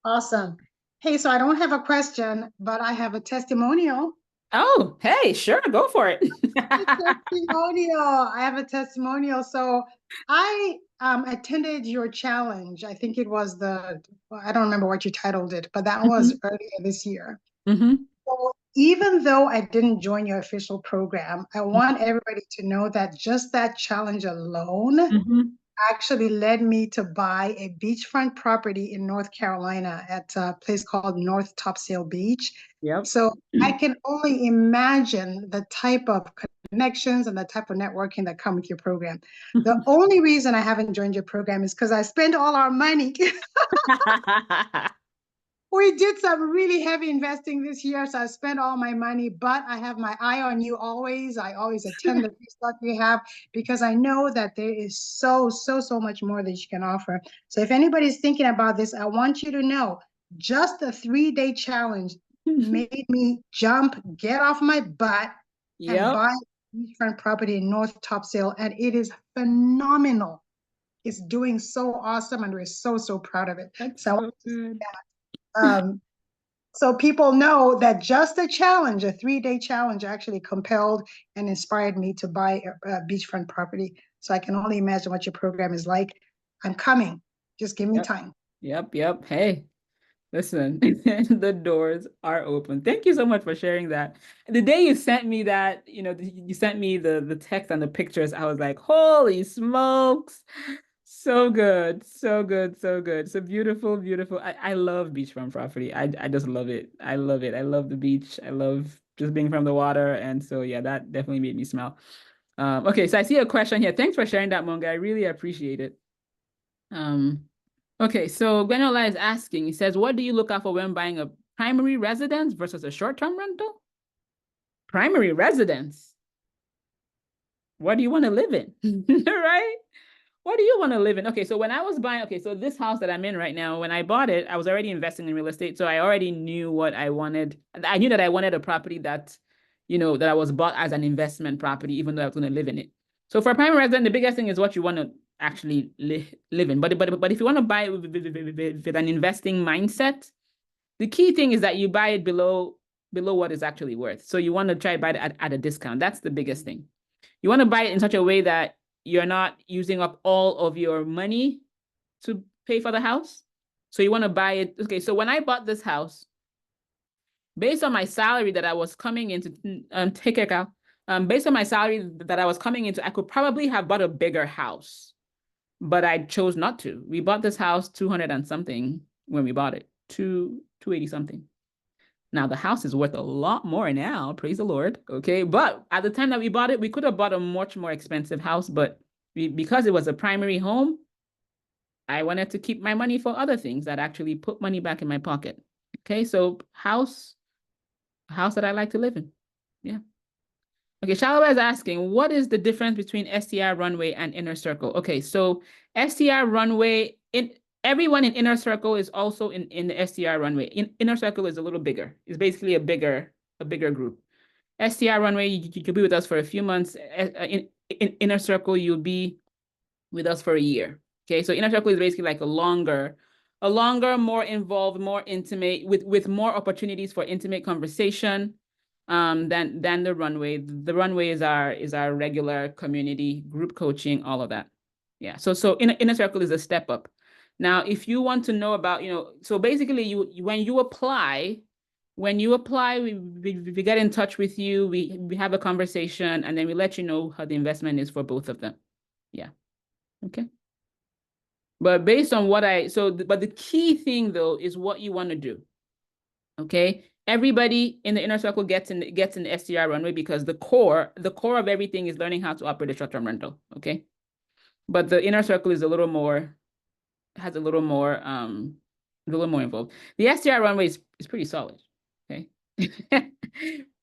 Awesome. Hey, so I don't have a question, but I have a testimonial. Oh, hey, sure, go for it. I have a testimonial. So I attended your challenge. I think it was I don't remember what you titled it, but that was earlier this year. So even though I didn't join your official program, I want everybody to know that just that challenge alone actually led me to buy a beachfront property in North Carolina at a place called North Topsail Beach. Yep. So I can only imagine the type of connections and the type of networking that come with your program. The only reason I haven't joined your program is because I spent all our money. We did some really heavy investing this year, so I spent all my money, but I have my eye on you always. I always attend the stuff you have because I know that there is so much more that you can offer. So if anybody's thinking about this, I want you to know just a 3-day challenge made me jump, get off my butt, and buy beachfront property in North Topsail, and it is phenomenal. It's doing so awesome, and we're so proud of it. That's so good. So people know that just a challenge, a 3-day challenge, actually compelled and inspired me to buy a beachfront property. So I can only imagine what your program is like. I'm coming. Just give me time. Yep. Hey, listen, the doors are open. Thank you so much for sharing that. The day you sent me that, you sent me the text and the pictures, I was like, holy smokes. So good, so good, so good. So beautiful, beautiful. I love beachfront property. I just love it. I love it. I love the beach. I love just being from the water. And so yeah, that definitely made me smile. Okay, so I see a question here. Thanks for sharing that, Monga. I really appreciate it. Okay, so Gwenola is asking, he says, what do you look out for when buying a primary residence versus a short-term rental? Primary residence. What do you want to live in? Right? What do you want to live in? Okay, so when I was buying, okay, so this house that I'm in right now, when I bought it, I was already investing in real estate. So I already knew what I wanted. I knew that I wanted a property that, that I was bought as an investment property, even though I was going to live in it. So for a primary resident, the biggest thing is what you want to actually live in. But if you want to buy it with an investing mindset, the key thing is that you buy it below what it's actually worth. So you want to try to buy it at a discount. That's the biggest thing. You want to buy it in such a way that you're not using up all of your money to pay for the house. So you want to buy it. Okay, so when I bought this house, based on my salary that I was coming into, take care, Cal. Based on my salary that I was coming into, I could probably have bought a bigger house, but I chose not to. We bought this house 200 and something when we bought it, 280 something. Now the house is worth a lot more now, praise the Lord. Okay, but at the time that we bought it, we could have bought a much more expensive house, but because it was a primary home, I wanted to keep my money for other things that actually put money back in my pocket. Okay, so house that I like to live in. Yeah. Okay, Shalwa is asking, what is the difference between STR runway and inner circle? Okay, so STR runway, everyone in inner circle is also in the STR runway. Inner circle is a little bigger. It's basically a bigger group. STR runway, you'll be with us for a few months. In inner circle, you'll be with us for a year. Okay, so inner circle is basically like a longer, more involved, more intimate, with more opportunities for intimate conversation than the runway. The runway is our regular community group coaching, all of that. Yeah, so inner circle is a step up. Now, if you want to know about, so basically when you apply, we get in touch with you, we have a conversation, and then we let you know how the investment is for both of them. Yeah. Okay. But based on what but the key thing though is what you want to do. Okay. Everybody in the inner circle gets in the STR runway because the core of everything is learning how to operate a short-term rental. Okay. But the inner circle is a little more involved. The STR runway is pretty solid. Okay.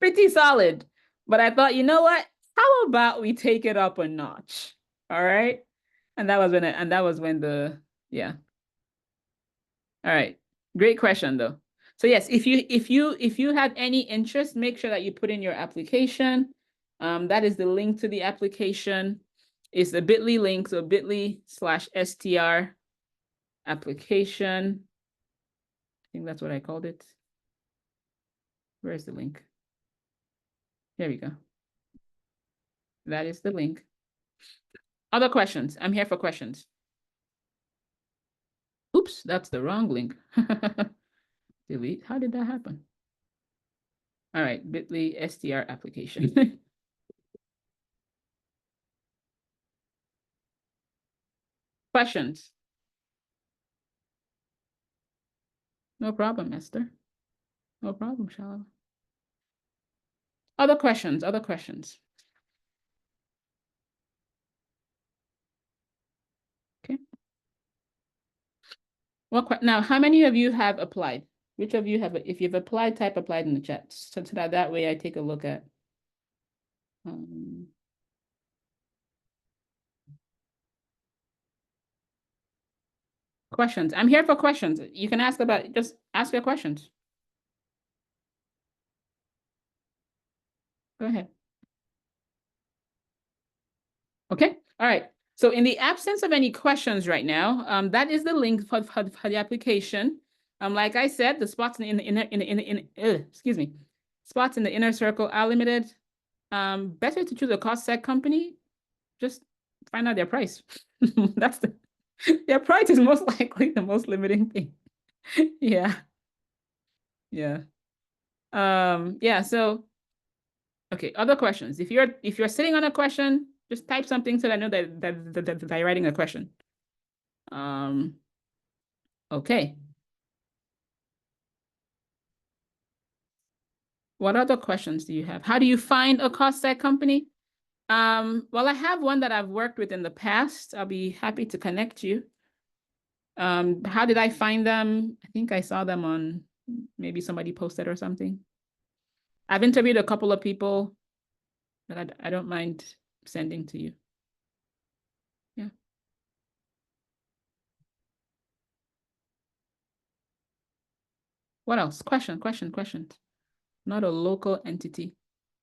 Pretty solid. But I thought, you know what? How about we take it up a notch? All right. And that was when yeah. All right. Great question though. So yes, if you have any interest, make sure that you put in your application. That is the link to the application. It's the bit.ly link, so bit.ly/STR application. I think that's what I called it. Where's the link? Here we go. That is the link. Other questions? I'm here for questions. Oops, that's the wrong link. Delete. How did that happen? All right, bit.ly STR application. Questions? No problem, Esther. No problem, Shalom. Other questions? Other questions? Okay. Now, how many of you have applied? Which of you have, if you've applied, type applied in the chat. So that way I take a look at. Questions. I'm here for questions. You can just ask your questions. Go ahead. Okay. All right. So in the absence of any questions right now, that is the link for the application. Like I said, the spots in the spots in the inner circle are limited. Better to choose a cost seg company. Just find out their price. That's their price is most likely the most limiting thing. Yeah. Yeah. Yeah. So, okay. Other questions. If you're sitting on a question, just type something so that I know that you're writing a question. Okay. What other questions do you have? How do you find a cost seg company? Well, I have one that I've worked with in the past. I'll be happy to connect you. How did I find them? I think I saw them on, maybe somebody posted or something. I've interviewed a couple of people that I don't mind sending to you. Yeah. What else? Questions. Not a local entity.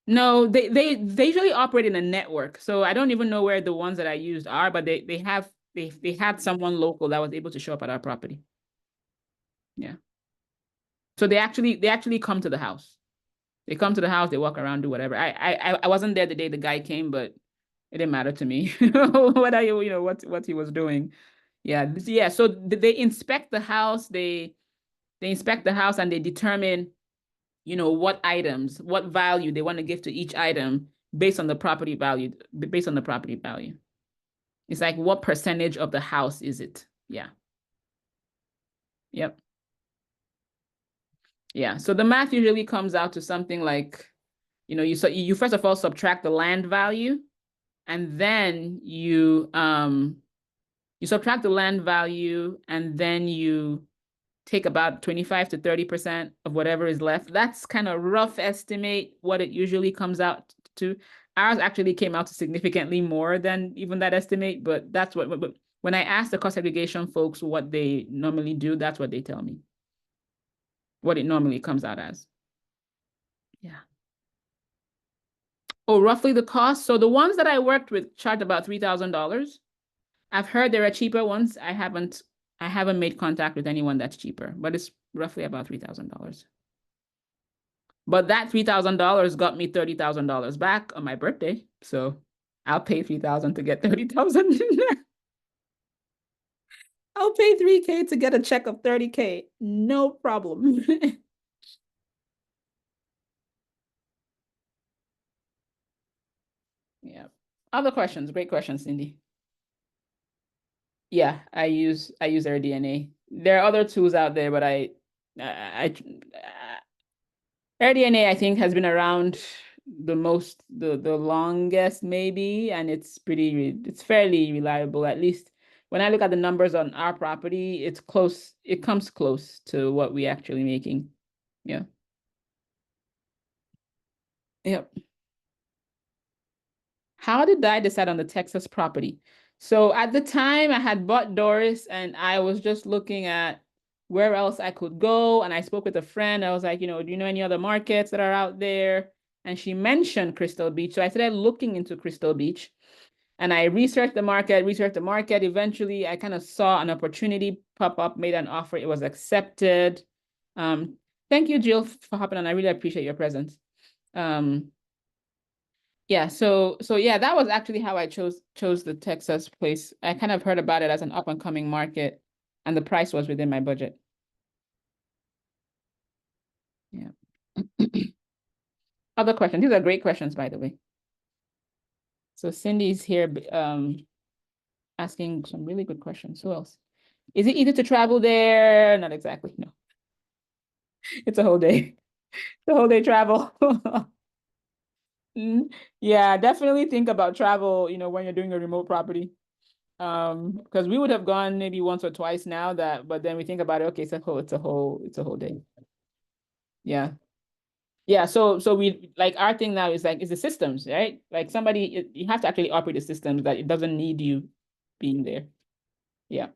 No, they usually operate in a network. So I don't even know where the ones that I used are, but they have they had someone local that was able to show up at our property. Yeah. So they actually come to the house. They come to the house, they walk around, do whatever. I wasn't there the day the guy came, but it didn't matter to me whether you know what he was doing. Yeah, yeah. So they inspect the house, they inspect the house and they determine, you know, what items, what value they want to give to each item based on the property value, based on the property value. It's like what percentage of the house is it? Yeah. Yep. Yeah. So the math usually comes out to something like, you know, you first of all subtract the land value, and then you subtract the land value, and then you take about 25 to 30% of whatever is left. That's kind of rough estimate what it usually comes out to. Ours actually came out to significantly more than even that estimate, but that's what when I ask the cost segregation folks what they normally do, that's what they tell me. What it normally comes out as. Yeah. Oh, roughly the cost. So the ones that I worked with charged about $3,000. I've heard there are cheaper ones. I haven't made contact with anyone that's cheaper, but it's roughly about $3,000. But that $3,000 got me $30,000 back on my birthday. So I'll pay 3,000 to get 30,000. I'll pay 3K to get a check of 30K. No problem. Yeah. Other questions? Great questions, Cindy. Yeah, I use AirDNA. There are other tools out there, but AirDNA I think has been around the longest maybe, and it's fairly reliable. At least when I look at the numbers on our property, it's close. It comes close to what we actually making. Yeah. Yep. How did I decide on the Texas property? So at the time I had bought Doris and I was just looking at where else I could go. And I spoke with a friend. I was like, you know, do you know any other markets that are out there? And she mentioned Crystal Beach. So I started looking into Crystal Beach and I researched the market. Eventually I kind of saw an opportunity pop up, made an offer. It was accepted. Thank you, Jill, for hopping on. I really appreciate your presence. Yeah, so yeah, that was actually how I chose the Texas place. I kind of heard about it as an up and coming market, and the price was within my budget. Yeah. Other questions? These are great questions, by the way. So Cindy's here asking some really good questions. Who else? Is it easy to travel there? Not exactly, no. It's a whole day. It's a whole day travel. Yeah, definitely think about travel, you know, when you're doing a remote property. Because we would have gone maybe once or twice now but then we think about it, okay, it's a whole day. Yeah. Yeah, so we like our thing now is the systems, right? Like you have to actually operate the systems that it doesn't need you being there. Yeah.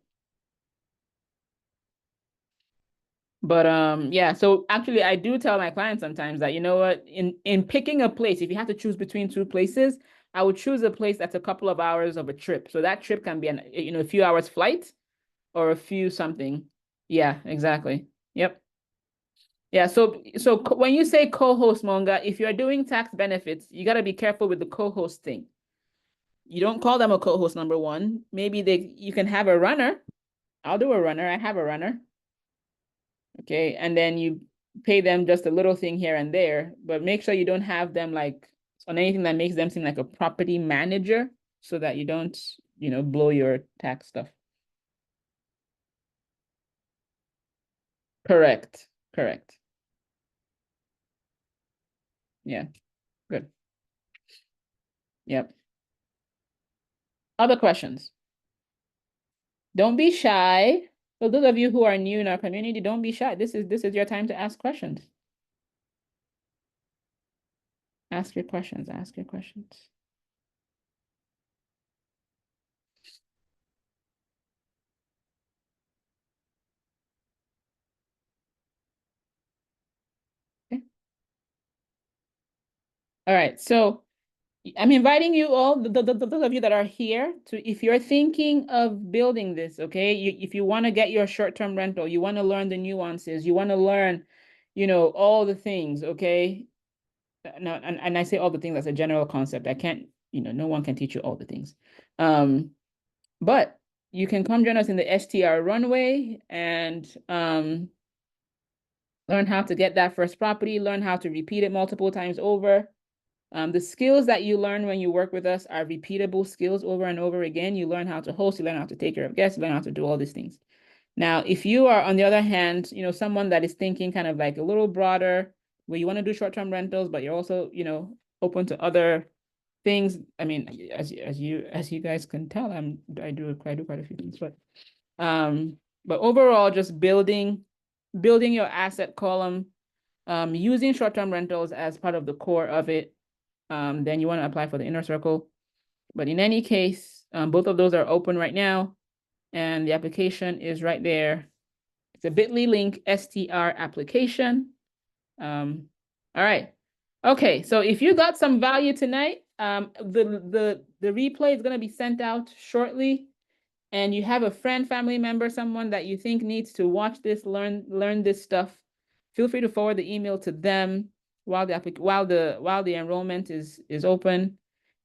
But yeah, so actually I do tell my clients sometimes that, you know what, in picking a place, if you have to choose between two places, I would choose a place that's a couple of hours of a trip. So that trip can be a few hours flight or a few something. Yeah, exactly. Yep. Yeah, so when you say co-host, Monga, if you're doing tax benefits, you got to be careful with the co-host thing. You don't call them a co-host, number one. Maybe you can have a runner. I'll do a runner. I have a runner. Okay, and then you pay them just a little thing here and there, but make sure you don't have them like on anything that makes them seem like a property manager so that you don't, blow your tax stuff. Correct. Correct. Yeah, good. Yep. Other questions? Don't be shy. For those of you who are new in our community, don't be shy. This is your time to ask questions. Ask your questions. Ask your questions. Okay. All right. So I'm inviting you all, those of you that are here, to, if you're thinking of building this, okay, if you want to get your short-term rental, you want to learn the nuances, you want to learn, all the things, okay? Now, and I say all the things as a general concept. I can't, no one can teach you all the things. But you can come join us in the STR runway and learn how to get that first property, learn how to repeat it multiple times over. The skills that you learn when you work with us are repeatable skills over and over again. You learn how to host, you learn how to take care of guests, you learn how to do all these things. Now, if you are, on the other hand, someone that is thinking kind of like a little broader, where you want to do short-term rentals, but you're also, open to other things. I mean, as you guys can tell, I do quite a few things, but overall, just building your asset column, using short-term rentals as part of the core of it. Then you want to apply for the inner circle. But in any case, both of those are open right now, and the application is right there. It's a bit.ly link, STR application. All right. Okay, so if you got some value tonight, the replay is going to be sent out shortly, and you have a friend, family member, someone that you think needs to watch this, learn this stuff, feel free to forward the email to them while the enrollment is open.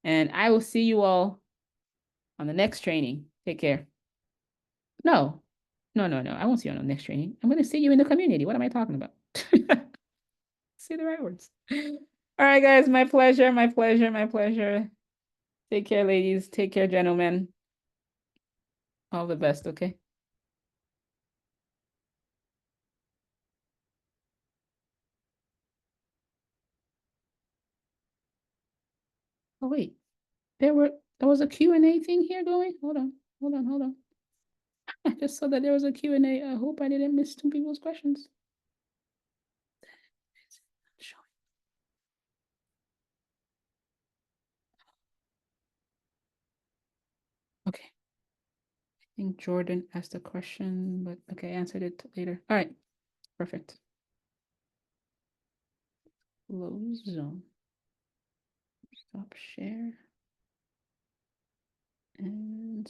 And I will see you all on the next training. Take care. No. I won't see you on the next training. I'm going to see you in the community. What am I talking about? Say the right words. All right, guys. My pleasure. My pleasure. My pleasure. Take care, ladies. Take care, gentlemen. All the best. Okay. Oh, wait. There was a Q&A thing here going. Hold on. I just saw that there was a Q&A. I hope I didn't miss some people's questions. Okay. I think Jordan asked a question, but okay, I answered it later. All right. Perfect. Close zone. Stop share. And